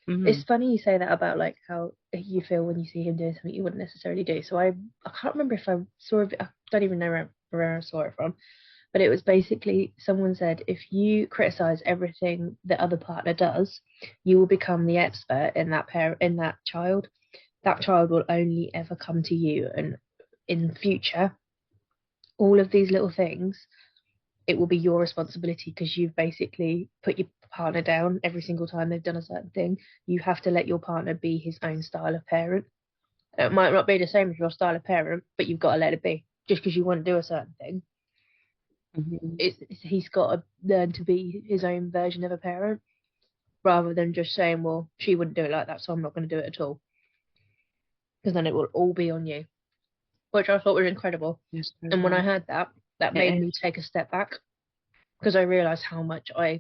It's funny you say that about like how you feel when you see him doing something you wouldn't necessarily do. So I can't remember if I saw it. I don't even know where I saw it from, but it was basically someone said if you criticize everything the other partner does, you will become the expert in that child. That child will only ever come to you, and in future, all of these little things, it will be your responsibility because you've basically put your partner down every single time they've done a certain thing. You have to let your partner be his own style of parent. It might not be the same as your style of parent, but you've got to let it be. Just because you want to do a certain thing, he's got to learn to be his own version of a parent, rather than just saying, well, she wouldn't do it like that, so I'm not going to do it at all. Because then it will all be on you, which I thought was incredible. Yes, and when I heard that made me take a step back, because I realised how much I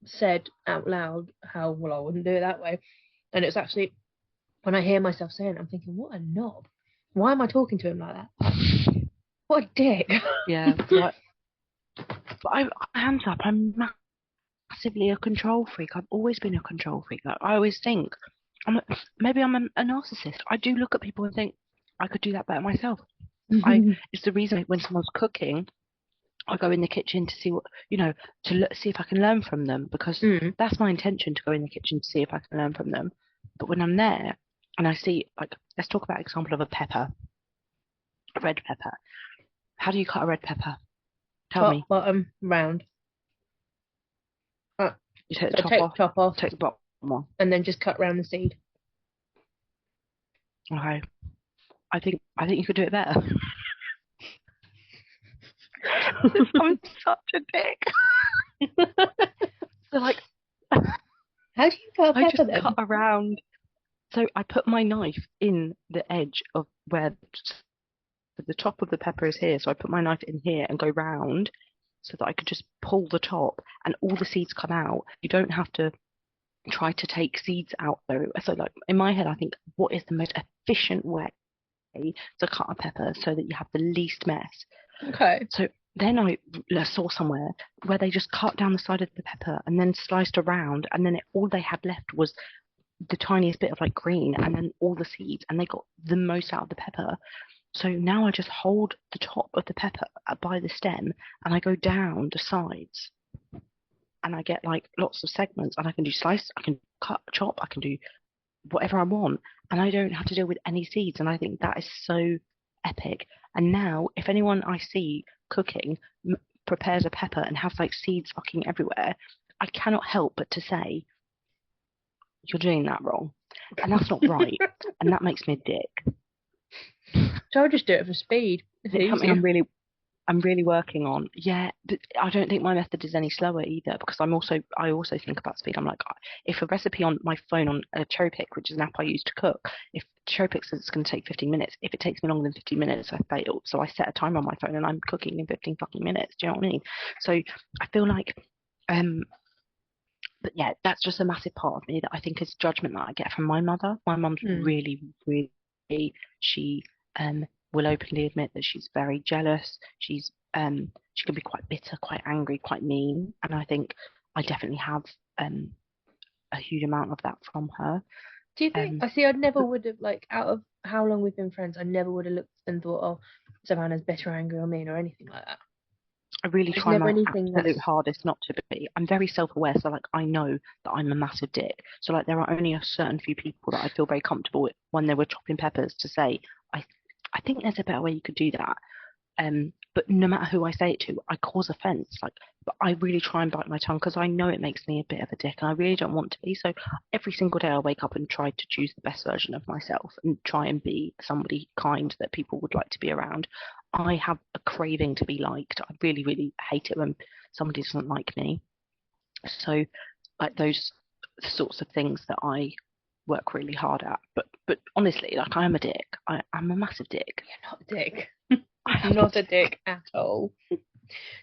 said out loud how, well, I wouldn't do it that way. And it's actually, when I hear myself saying it, I'm thinking, what a knob. Why am I talking to him like that? What a dick. Yeah. But hands up, I'm massively a control freak. I've always been a control freak. Like, I always think, maybe I'm a narcissist. I do look at people and think, I could do that better myself. It's the reason when someone's cooking, I go in the kitchen to see what, to see if I can learn from them, because that's my intention, to go in the kitchen to see if I can learn from them. But when I'm there and I see, like, let's talk about an example of a red pepper. How do you cut a red pepper? Tell me. Top, bottom, round. You take the top off, take the bottom off, and then just cut round the seed. Okay. I think you could do it better. I'm such a dick. So like, how do you cut a pepper? I just cut around. So I put my knife in the edge of where the top of the pepper is here. So I put my knife in here and go round, so that I could just pull the top and all the seeds come out. You don't have to try to take seeds out though. So like, in my head, I think, what is the most efficient way to cut a pepper so that you have the least mess? Okay. So then I saw somewhere where they just cut down the side of the pepper and then sliced around, and then all they had left was the tiniest bit of like green and then all the seeds, and they got the most out of the pepper. So now I just hold the top of the pepper by the stem and I go down the sides, and I get like lots of segments, and I can do slice, I can cut, chop, I can do whatever I want, and I don't have to deal with any seeds. And I think that is so epic. And now if anyone I see cooking prepares a pepper and has like seeds fucking everywhere, I cannot help but to say, you're doing that wrong, and that's not right. And that makes me a dick. So I'll just do it for speed. It's something I'm really, I'm really working on. Yeah, but I don't think my method is any slower either, because I also think about speed. I'm like, if a recipe on my phone on a Cherry Pick, which is an app I use to cook, if Cherry Pick says it's going to take 15 minutes, if it takes me longer than 15 minutes, I fail. So I set a timer on my phone and I'm cooking in 15 fucking minutes. Do you know what I mean? So I feel like, but yeah, that's just a massive part of me that I think is judgment that I get from my mother. My mum's really, really, she will openly admit that she's very jealous. She can be quite bitter, quite angry, quite mean, and I think I definitely have a huge amount of that from her. Do you think? I see. I never would have, like, out of how long we've been friends, I never would have looked and thought, oh, Savannah's bitter, angry, or mean, or anything like that. I really try my absolute hardest not to be. I'm very self-aware, so like I know that I'm a massive dick. So like there are only a certain few people that I feel very comfortable with when they were chopping peppers to say, I think there's a better way you could do that. But no matter who I say it to, I cause offence. Like, but I really try and bite my tongue because I know it makes me a bit of a dick, and I really don't want to be. So every single day I wake up and try to choose the best version of myself and try and be somebody kind that people would like to be around. I have a craving to be liked. I really, really hate it when somebody doesn't like me. So, like those sorts of things that I work really hard at. But honestly, like I am a dick. I'm a massive dick. You're not a dick. I'm not a dick at all.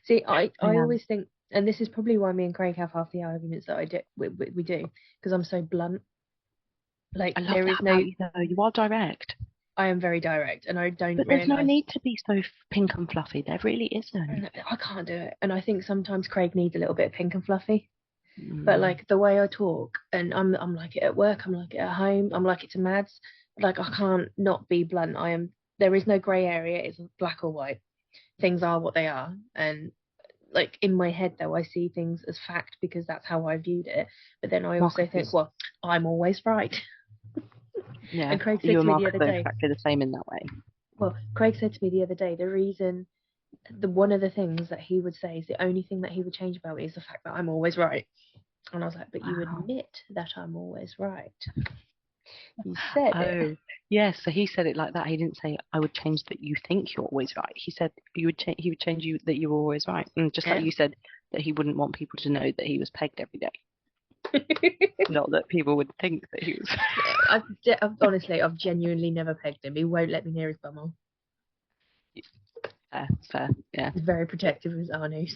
See, I always think, and this is probably why me and Craig have half the arguments that we do, because I'm so blunt. Like, I love there that is no. You, though. You are direct. I am very direct, and I don't. But there's no need to be so pink and fluffy. There really isn't. I can't do it, and I think sometimes Craig needs a little bit of pink and fluffy. But like the way I talk, and I'm like it at work, I'm like it at home, I'm like it to Mads. Like I can't not be blunt. There is no grey area. It's black or white. Things are what they are, and like in my head though, I see things as fact because that's how I viewed it. But then I also think, well, I'm always right. Yeah, and Craig said to me the other day, exactly the same in that way. Well, Craig said to me the other day, one of the things that he would say is the only thing that he would change about me is the fact that I'm always right. And I was like, but you admit that I'm always right. You said it. Yeah, so he said it like that. He didn't say I would change that you think you're always right. He said he would change you that you're always right. And just like you said that he wouldn't want people to know that he was pegged every day. Not that people would think that he was. Honestly, I've genuinely never pegged him. He won't let me near his bumhole. Fair, yeah. He's very protective of his anus.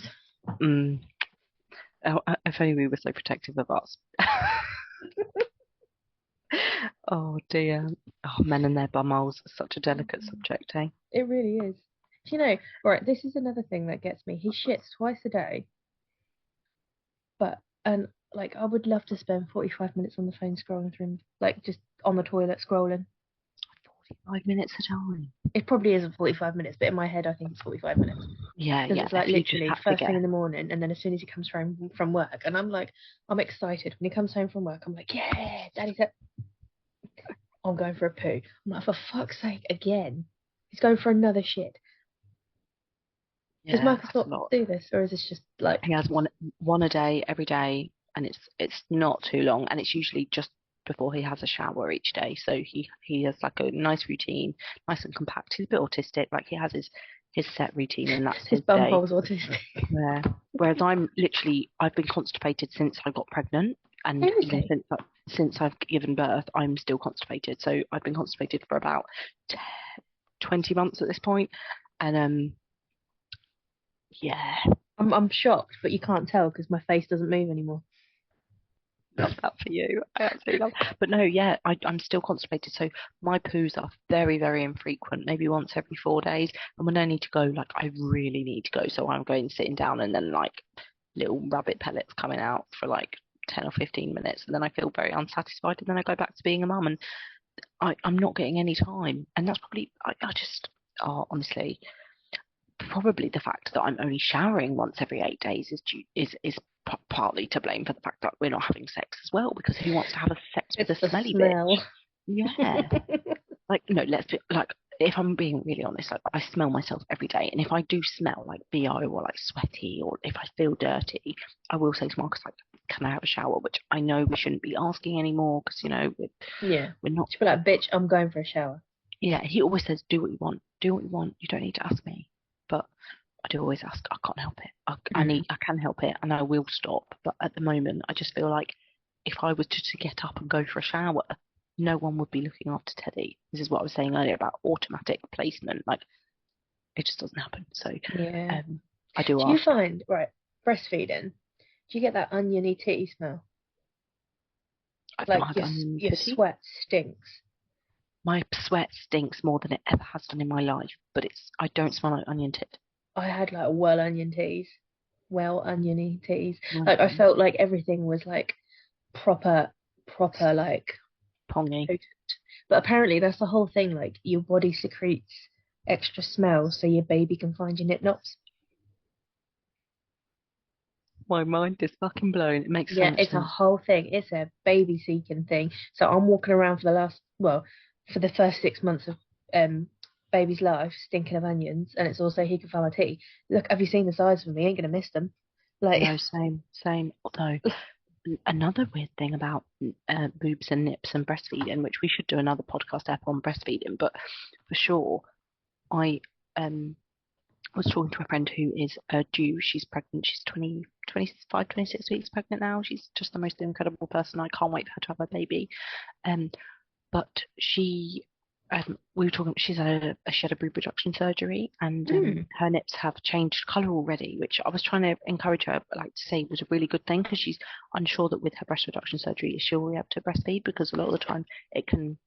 Oh, if only we were so protective of us. Oh dear. Oh, men and their bumholes are such a delicate subject, eh? It really is. You know, right, this is another thing that gets me. He shits twice a day. And like I would love to spend 45 minutes on the phone scrolling through him, like just on the toilet scrolling. 45 minutes a time. It probably isn't 45 minutes, but in my head I think it's 45 minutes. Yeah. It's like literally first thing in the morning, and then as soon as he comes home from work, and I'm excited when he comes home from work. I'm like, yeah, Daddy's up. I'm going for a poo. I'm like, for fuck's sake, again? He's going for another shit. Does Marcus not do this, or is this just like he has one a day every day, and it's not too long, and it's usually just before he has a shower each day. So he has like a nice routine, nice and compact. He's a bit autistic, like he has his set routine, and that's his bumhole's autistic. Yeah. Whereas I've been constipated since I got pregnant, and since I've given birth, I'm still constipated. So I've been constipated for about 20 months at this point, and yeah. I'm shocked, but you can't tell because my face doesn't move anymore. Love that for you. I absolutely love it. But no, yeah, I'm still constipated, so my poos are very, very infrequent, maybe once every 4 days. And when I need to go, like I really need to go, so I'm going sitting down and then like little rabbit pellets coming out for like 10 or 15 minutes, and then I feel very unsatisfied, and then I go back to being a mum, and I'm not getting any time. And that's probably honestly, probably the fact that I'm only showering once every 8 days is partly to blame for the fact that we're not having sex as well, because who wants to have a sex with a smelly bitch? Yeah. Like, no, let's be like, if I'm being really honest, like I smell myself every day, and if I do smell like BO or like sweaty, or if I feel dirty, I will say to Marcus, like, can I have a shower? Which I know we shouldn't be asking anymore, because we're not. She'll be like, bitch, I'm going for a shower. Yeah, he always says, do what you want, you don't need to ask me. But I do always ask. I can't help it. I can help it, and I will stop. But at the moment, I just feel like if I was to get up and go for a shower, no one would be looking after Teddy. This is what I was saying earlier about automatic placement. Like, it just doesn't happen. So Yeah. I do Do you ask. find, right, breastfeeding, do you get that oniony titty smell? I've Like not had onion your titty. sweat stinks. My sweat stinks more than it ever has done in my life, but I don't smell like onion tit. I had like well oniony titties. Like I Mhm. felt like everything was like proper like Pongy. potent. But apparently that's the whole thing. Like your body secretes extra smell so your baby can find your nip nops. My mind is fucking blown. It makes so Yeah, much it's a sense. whole thing. It's a baby seeking thing. So I'm walking around for the first 6 months of baby's life, stinking of onions, and it's also he can find my tea. Look, have you seen the size of me? Ain't gonna miss them. Like, No, same. Although another weird thing about boobs and nips and breastfeeding, which we should do another podcast app on breastfeeding, but for sure, I was talking to a friend who is due. She's pregnant. She's 25, 26 weeks pregnant now. She's just the most incredible person. I can't wait for her to have a baby. But we were talking. She had a boob reduction surgery, and her nips have changed colour already, which I was trying to encourage her, like to say was a really good thing because she's unsure that with her breast reduction surgery she'll be able to breastfeed because a lot of the time it can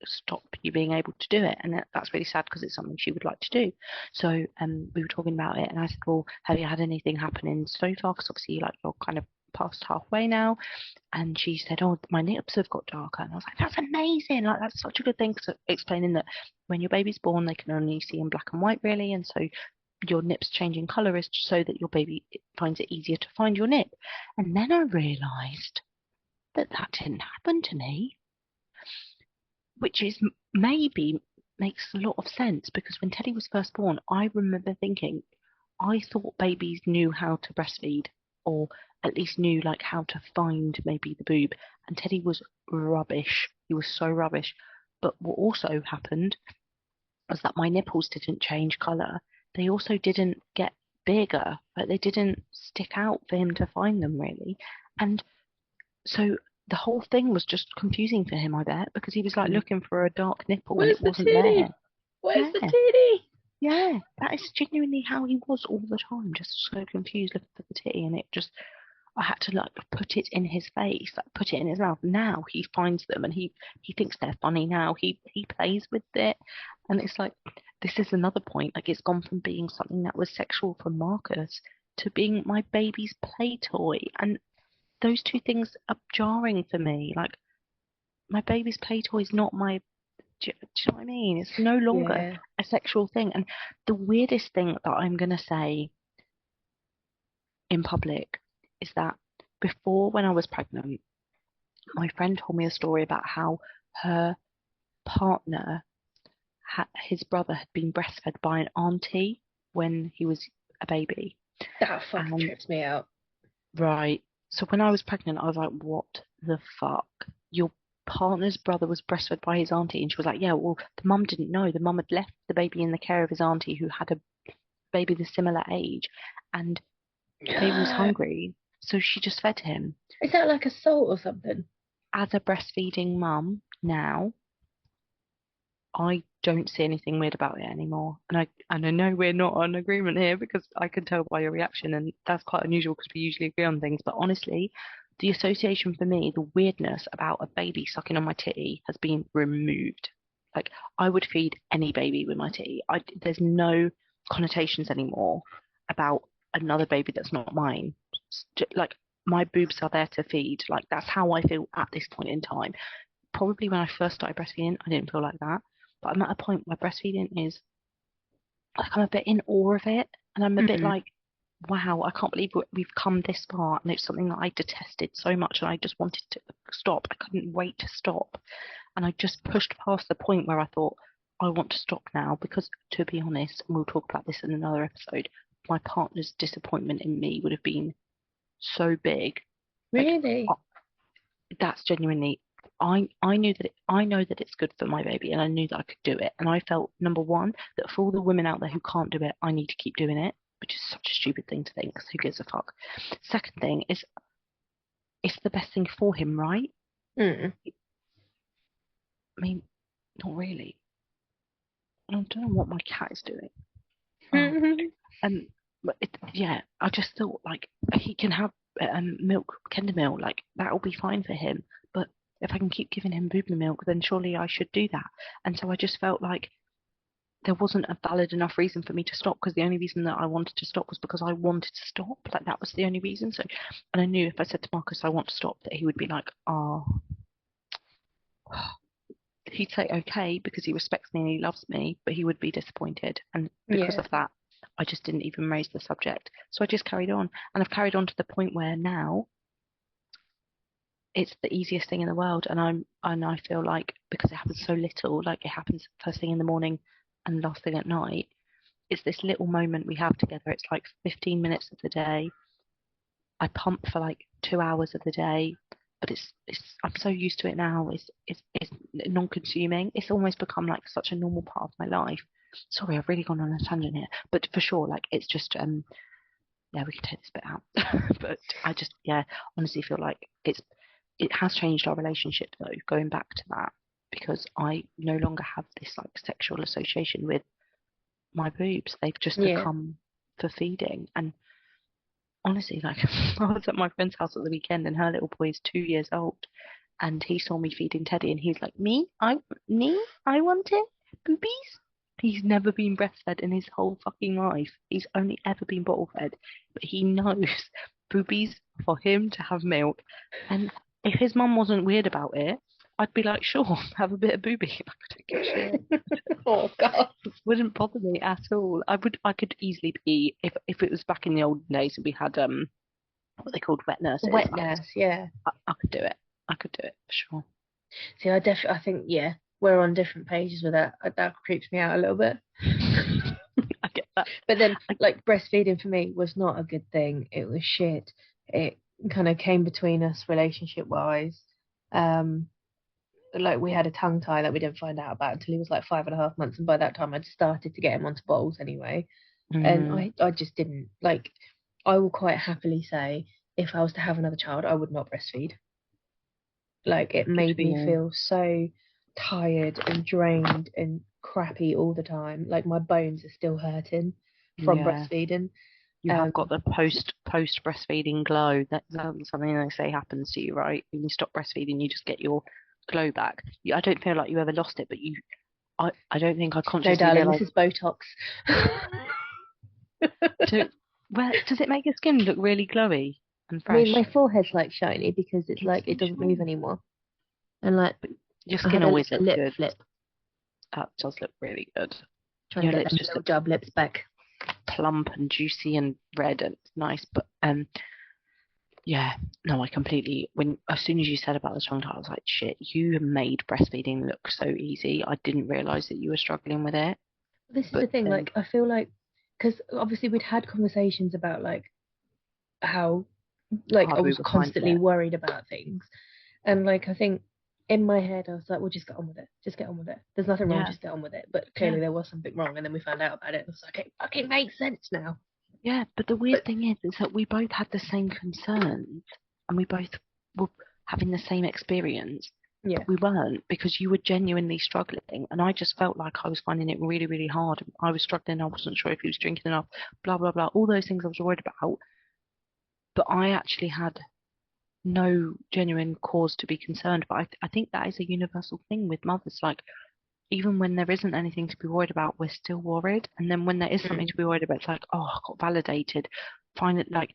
stop you being able to do it, and that's really sad because it's something she would like to do. So we were talking about it, and I said, well, have you had anything happening so far, because obviously like you're kind of past halfway now? And she said, oh, my nips have got darker. And I was like, that's amazing, like that's such a good thing, so explaining that when your baby's born they can only see in black and white really, and so your nips changing colour is so that your baby finds it easier to find your nip. And then I realised that didn't happen to me, which is maybe makes a lot of sense because when Teddy was first born, I remember thinking, I thought babies knew how to breastfeed, or at least knew like how to find maybe the boob, and Teddy was rubbish. He was so rubbish. But what also happened was that my nipples didn't change colour. They also didn't get bigger, like they didn't stick out for him to find them really. And so the whole thing was just confusing for him, I bet, because he was like looking for a dark nipple and where's it the wasn't titty? there. Where's the Yeah, titty? yeah, that is genuinely how he was all the time, just so confused looking for the titty, and it just, I had to like put it in his face, like put it in his mouth. Now he finds them and he thinks they're funny. Now he plays with it, and it's like this is another point. Like it's gone from being something that was sexual for Marcus to being my baby's play toy, and those two things are jarring for me. Like my baby's play toy is not my. Do you know what I mean? It's no longer Yeah. a sexual thing. And the weirdest thing that I'm gonna say in public is that before, when I was pregnant, my friend told me a story about how her partner, his brother, had been breastfed by an auntie when he was a baby. That fucking trips me out. Right. So when I was pregnant, I was like, what the fuck? Your partner's brother was breastfed by his auntie. And she was like, yeah, well, the mum didn't know. The mum had left the baby in the care of his auntie who had a baby the similar age. And the baby was hungry. So she just fed him. Is that like assault or something? As a breastfeeding mum now, I don't see anything weird about it anymore. And I know we're not on agreement here because I can tell by your reaction, and that's quite unusual because we usually agree on things. But honestly, the association for me, the weirdness about a baby sucking on my titty has been removed. Like I would feed any baby with my titty. There's no connotations anymore about another baby that's not mine. Like my boobs are there to feed. Like that's how I feel at this point in time. Probably when I first started breastfeeding, I didn't feel like that. But I'm at a point where breastfeeding is like I'm a bit in awe of it, and I'm a bit like, wow, I can't believe we've come this far. And it's something that I detested so much, and I just wanted to stop. I couldn't wait to stop, and I just pushed past the point where I thought I want to stop now because, to be honest, and we'll talk about this in another episode, my partner's disappointment in me would have been so big. Really? Like, that's genuinely. I know that it's good for my baby, and I knew that I could do it. And I felt, number one, that for all the women out there who can't do it, I need to keep doing it. which is such a stupid thing to think, because who gives a fuck? Second thing is, it's the best thing for him, right? Mm. I mean, not really. I don't know what my cat is doing. But I just thought, like, he can have milk, Kinder milk, like, that'll be fine for him. But if I can keep giving him booby milk, then surely I should do that. And so I just felt like there wasn't a valid enough reason for me to stop, because the only reason that I wanted to stop was because I wanted to stop. Like, that was the only reason. So, and I knew if I said to Marcus I want to stop, that he would be like, oh, he'd say okay because he respects me and he loves me, but he would be disappointed. And because of that, I just didn't even raise the subject. So I just carried on, and I've carried on to the point where now it's the easiest thing in the world. And I feel like, because it happens so little, like it happens first thing in the morning and last thing at night, it's this little moment we have together. It's like 15 minutes of the day. I pump for like 2 hours of the day, but it's I'm so used to it now. It's non-consuming. It's almost become like such a normal part of my life. Sorry, I've really gone on a tangent here, but for sure, like, it's just yeah, we can take this bit out. But I just, honestly feel like it has changed our relationship, though, going back to that, because I no longer have this like sexual association with my boobs. They've just become for feeding. And honestly, like, I was at my friend's house at the weekend, and her little boy is 2 years old, and he saw me feeding Teddy, and he's like, I want it, boobies. He's never been breastfed in his whole fucking life. He's only ever been bottle fed, but he knows boobies for him to have milk. And if his mum wasn't weird about it, I'd be like, sure, have a bit of booby. I don't give a shit. Oh God, it wouldn't bother me at all. I could easily be, if it was back in the old days and we had what they called wet nurses. Wet nurse, yeah. I could do it. I could do it for sure. See, I think we're on different pages with that. That creeps me out a little bit. I get that. But then, like, breastfeeding for me was not a good thing. It was shit. It kind of came between us relationship wise. Like, we had a tongue tie that we didn't find out about until he was like 5.5 months, and by that time I'd started to get him onto bottles anyway. And I just didn't like. I will quite happily say, if I was to have another child, I would not breastfeed. Like, it made me feel so tired and drained and crappy all the time. Like, my bones are still hurting from breastfeeding. You have got the post breastfeeding glow. That's something they say happens to you, right? When you stop breastfeeding, you just get your glow back. I don't feel like you ever lost it, but I don't think I consciously. No, darling, this is Botox. Well, does it make your skin look really glowy and fresh? I mean, my forehead's like shiny because it's like it doesn't move anymore, and like your skin always looks lip good. Flip. That does look really good. Trying to get them just job lips back. Plump and juicy and red and nice, but I completely, as soon as you said about the tongue tie, I was like, shit, you made breastfeeding look so easy. I didn't realize that you were struggling with it. This is the thing, like, I feel like, because obviously we'd had conversations about like how, like, I was constantly worried about things, and like, I think in my head I was like, well, just get on with it, there's nothing wrong, just get on with it. But clearly there was something wrong, and then we found out about it, and I was like, it fucking makes sense now. Yeah, but the weird thing is that we both had the same concerns, and we both were having the same experience. Yeah. But we weren't, because you were genuinely struggling, and I just felt like I was finding it really, really hard. I was struggling. I wasn't sure if he was drinking enough, blah, blah, blah. All those things I was worried about. But I actually had no genuine cause to be concerned. But I think that is a universal thing with mothers. Like, even when there isn't anything to be worried about, we're still worried. And then when there is something to be worried about, it's like, oh, I got validated. Find it like,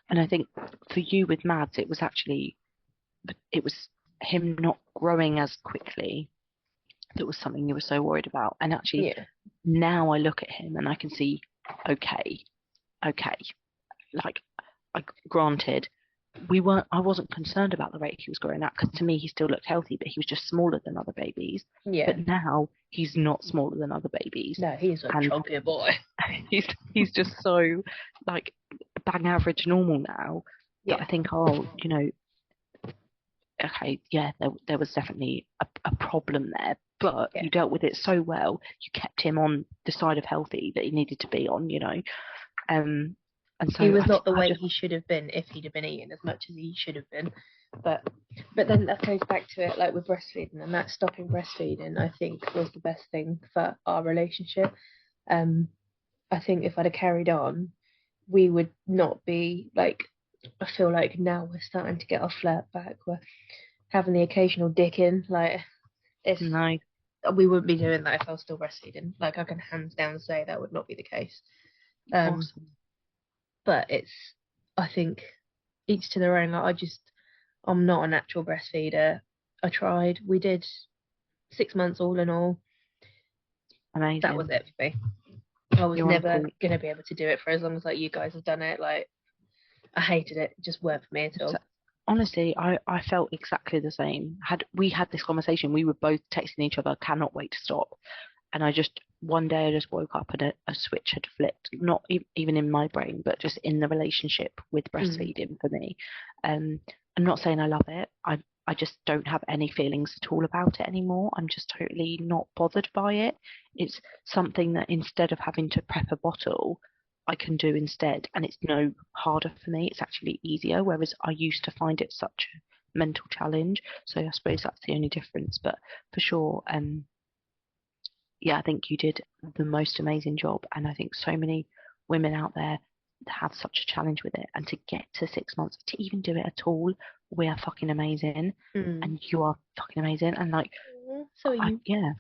and I think for you with Mads, it was him not growing as quickly. That was something you were so worried about. And actually, now I look at him and I can see, okay. Like, granted, I wasn't concerned about the rate he was growing at, because to me he still looked healthy, but he was just smaller than other babies. Yeah. But now he's not smaller than other babies. No, he's a chunky boy. he's just so like bang average normal now. Yeah. That I think, okay, yeah, there was definitely a problem there, but you dealt with it so well. You kept him on the side of healthy that he needed to be on, And so he was not the weight he should have been if he'd have been eating as much as he should have been. But then that goes back to it, like with breastfeeding, and that stopping breastfeeding, I think, was the best thing for our relationship. I think if I'd have carried on, we would not be like. I feel like now we're starting to get our flirt back. We're having the occasional dick in. Like, it's nice. We wouldn't be doing that if I was still breastfeeding. Like, I can hands down say that would not be the case. Awesome. But I think, each to their own. Like, I'm not a natural breastfeeder. I tried. We did 6 months all in all. Amazing. That was it for me. I was never going to be able to do it for as long as like you guys have done it. Like, I hated it. It just weren't for me at all. Honestly, I felt exactly the same. We had this conversation, we were both texting each other, cannot wait to stop. And one day I just woke up and a switch had flipped, not even in my brain, but just in the relationship with breastfeeding for me. I'm not saying I love it. I just don't have any feelings at all about it anymore. I'm just totally not bothered by it. It's something that instead of having to prep a bottle, I can do instead, and it's no harder for me. It's actually easier, whereas I used to find it such a mental challenge. So I suppose that's the only difference. But for sure, yeah, I think you did the most amazing job, and I think so many women out there have such a challenge with it, and to get to 6 months, to even do it at all, we are fucking amazing, and you are fucking amazing, and like, so are you.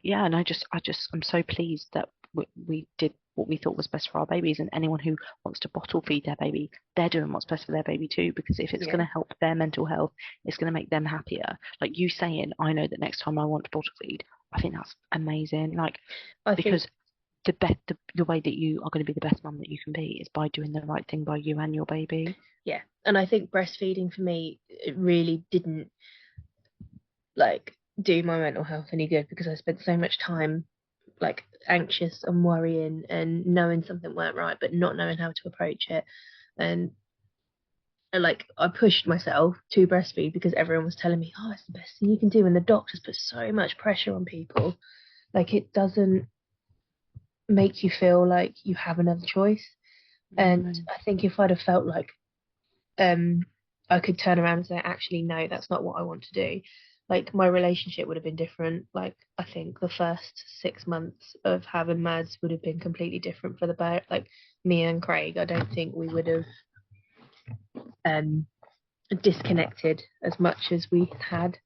And I'm so pleased that we did what we thought was best for our babies, and anyone who wants to bottle feed their baby, they're doing what's best for their baby too, because if it's going to help their mental health, it's going to make them happier. Like you saying, I know that next time I want to bottle feed, I think that's amazing. Like, because the way that you are going to be the best mum that you can be is by doing the right thing by you and your baby. Yeah, and I think breastfeeding for me, it really didn't like do my mental health any good, because I spent so much time like anxious and worrying and knowing something weren't right but not knowing how to approach it, and like I pushed myself to breastfeed because everyone was telling me, oh, it's the best thing you can do, and the doctors put so much pressure on people. Like, it doesn't make you feel like you have another choice. And I think if I'd have felt like I could turn around and say, actually no, that's not what I want to do, like my relationship would have been different. Like, I think the first 6 months of having Mads would have been completely different for like me and Craig. I don't think we would have disconnected as much as we had.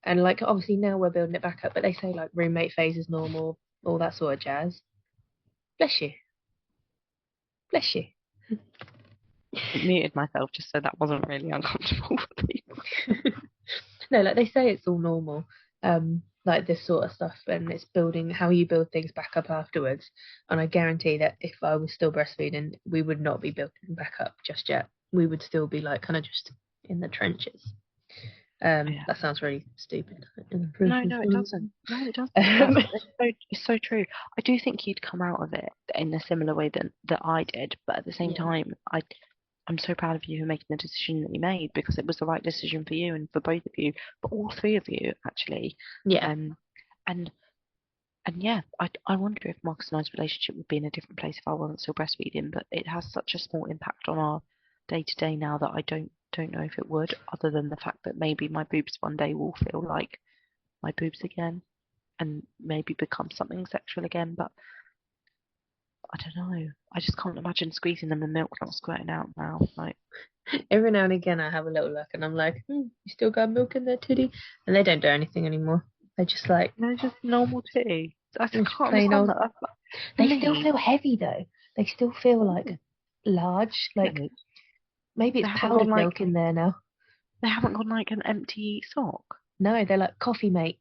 And like, obviously now we're building it back up, but they say like roommate phase is normal, all that sort of jazz. Bless you. I muted myself just so that wasn't really uncomfortable for people. No, like they say it's all normal, like this sort of stuff, and it's building how you build things back up afterwards. And I guarantee that if I was still breastfeeding, we would not be building back up just yet. We would still be like kind of just in the trenches. That sounds really stupid. No, it doesn't. No, it doesn't. It's so true. I do think you'd come out of it in a similar way that I did, but at the same time, I'm so proud of you for making the decision that you made, because it was the right decision for you and for both of you, but all three of you actually. Yeah. And yeah, I wonder if Marcus and I's relationship would be in a different place if I wasn't still breastfeeding, but it has such a small impact on our day to day now that I don't know if it would, other than the fact that maybe my boobs one day will feel like my boobs again and maybe become something sexual again, but I don't know. I just can't imagine squeezing them and milk not squirting out now. Like, every now and again I have a little look and I'm like, you still got milk in there, titty? And they don't do anything anymore. They're just like, they're just normal titty. I just can't plain understand old. that. They still feel heavy though. They still feel like large. Like, maybe it's powdered milk in there now. They haven't got like an empty sock. No, they're like coffee mate.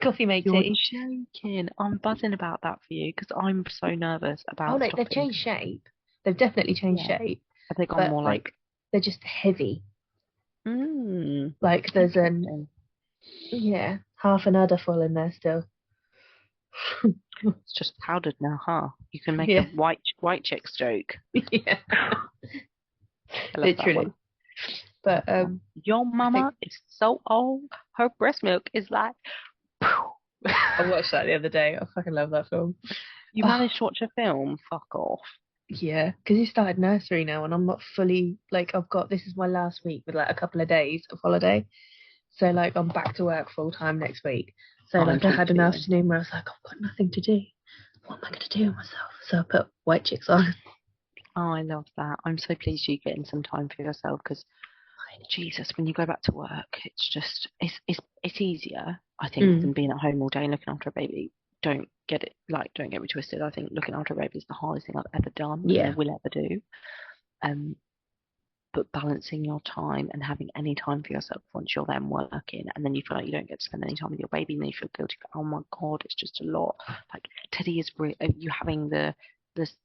Coffee mate You're titty. joking. I'm buzzing about that for you because I'm so nervous about. Oh no, they've changed shape. They've definitely changed shape. Have they gone more like? They're just heavy. Like there's half an udder full in there still. It's just powdered now, huh? You can make a white chick's joke. Yeah. Literally. But your mama is so old, her breast milk is like. I watched that the other day. I fucking love that film. You managed to watch a film? Fuck off. Yeah, because he started nursery now, and I'm not fully like this is my last week with like a couple of days of holiday, so like I'm back to work full time next week. So like I had an afternoon where I was like, I've got nothing to do. What am I going to do with myself? So I put White Chicks on. Oh, I love that. I'm so pleased you're getting some time for yourself because, Jesus, when you go back to work, it's just it's easier, I think, than being at home all day and looking after a baby. Don't get me twisted. I think looking after a baby is the hardest thing I've ever done and will ever do. But balancing your time and having any time for yourself once you're then working, and then you feel like you don't get to spend any time with your baby, and then you feel guilty. Oh my God, it's just a lot. Like Teddy is you having this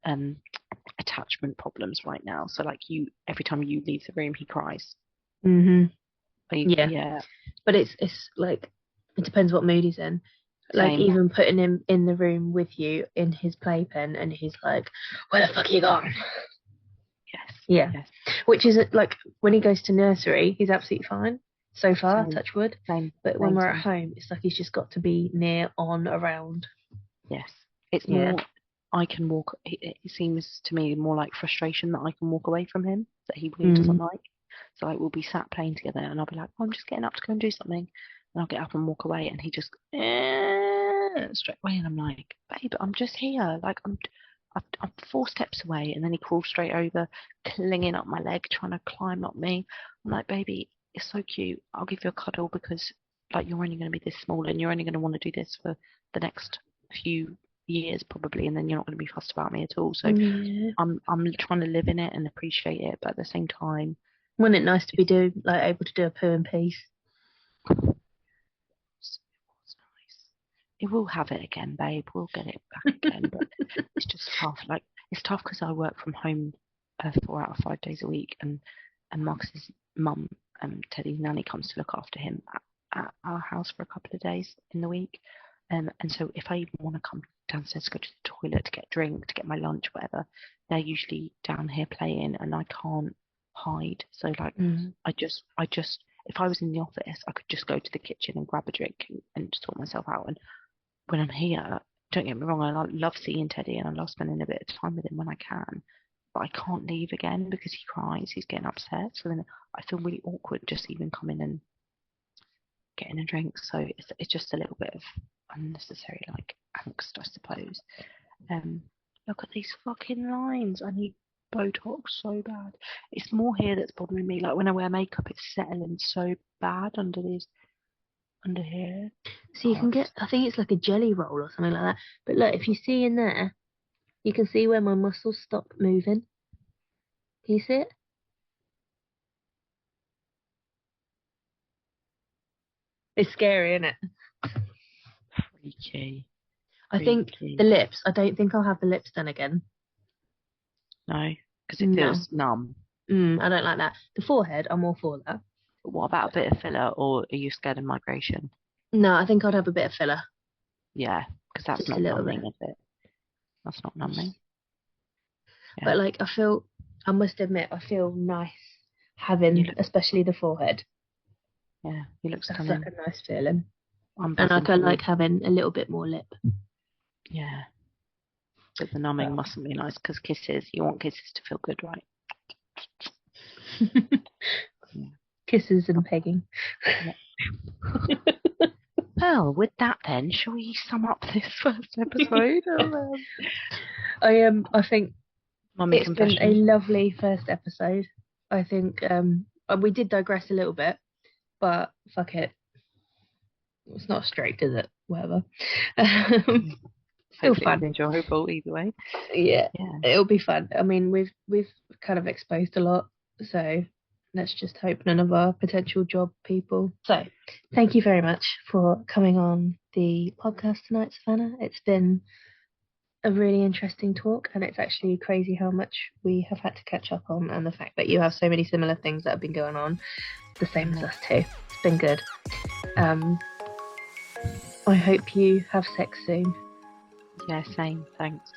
attachment problems right now. So like every time you leave the room, he cries. Yeah. But it's like it depends what mood he's in. Like even putting him in the room with you in his playpen, and he's like, "Where the fuck are you gone?" Yes. Which is like when he goes to nursery, he's absolutely fine so far, touch wood. But when we're at home, it's like he's just got to be near, on, around. Yes. It's more, I can walk, it seems to me more like frustration that I can walk away from him, that he really doesn't like. So like we'll be sat playing together and I'll be like, oh, I'm just getting up to go and do something. And I'll get up and walk away and he just straight away, and I'm like, babe, I'm just here. Like I'm 4 steps away, and then he crawls straight over, clinging up my leg, trying to climb up me. I'm like, baby, it's so cute. I'll give you a cuddle because like you're only going to be this small and you're only going to want to do this for the next few years probably, and then you're not going to be fussed about me at all. So I'm trying to live in it and appreciate it, but at the same time, wasn't it nice to be able to do a poo in peace? It will have it again, babe. We'll get it back again. But it's just tough. Like it's tough because I work from home 4 out of 5 days a week, and Marcus's mum, Teddy's nanny, comes to look after him at our house for a couple of days in the week. And so if I even want to come downstairs to go to the toilet, to get a drink, to get my lunch, whatever, they're usually down here playing, and I can't hide. So like I just if I was in the office, I could just go to the kitchen and grab a drink and sort myself out. And when I'm here, don't get me wrong, I love seeing Teddy and I love spending a bit of time with him when I can, but I can't leave again because he cries, he's getting upset. So then I feel really awkward just even coming and getting a drink. So it's just a little bit of unnecessary like angst, I suppose. Look at these fucking lines. I need Botox so bad. It's more here that's bothering me. Like when I wear makeup, it's settling so bad under here. So you can get, I think it's like a jelly roll or something like that. But look, if you see in there, you can see where my muscles stop moving. Can you see it? It's scary, isn't it? Freaky. I think the lips, I don't think I'll have the lips done again. No, because it feels numb. I don't like that. The forehead, I'm all for that. But what about a bit of filler, or are you scared of migration? No, I think I'd have a bit of filler. Yeah, because that's just not numbing, is it? That's not numbing. Yeah. But like, I must admit, I feel nice having, especially the forehead. Yeah, you look stunning. That's like a nice feeling. And I like having a little bit more lip. Yeah. But the numbing mustn't be nice because you want kisses to feel good, right? Kisses and pegging. Yeah. Well, with that then, shall we sum up this first episode? I think Mummy it's been a lovely first episode. I think we did digress a little bit, but fuck it. It's not strict, is it? Whatever. Still fun. Enjoyable either way. Yeah, it'll be fun. I mean, we've kind of exposed a lot, so let's just hope none of our potential job people. So, thank you very much for coming on the podcast tonight, Savannah. It's been a really interesting talk, and it's actually crazy how much we have had to catch up on, and the fact that you have so many similar things that have been going on, the same as us too. It's been good. I hope you have sex soon. Yeah, same. Thanks.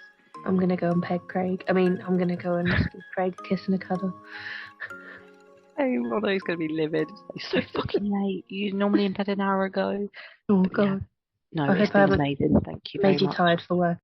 I'm going to go and peg Craig. I'm going to go and give Craig a kiss and a cuddle. Hey, Mono's going to be livid. It's so fucking late. You normally in bed an hour ago. Oh, God. Yeah. No, it's been amazing. Thank you very much. Made you tired for work.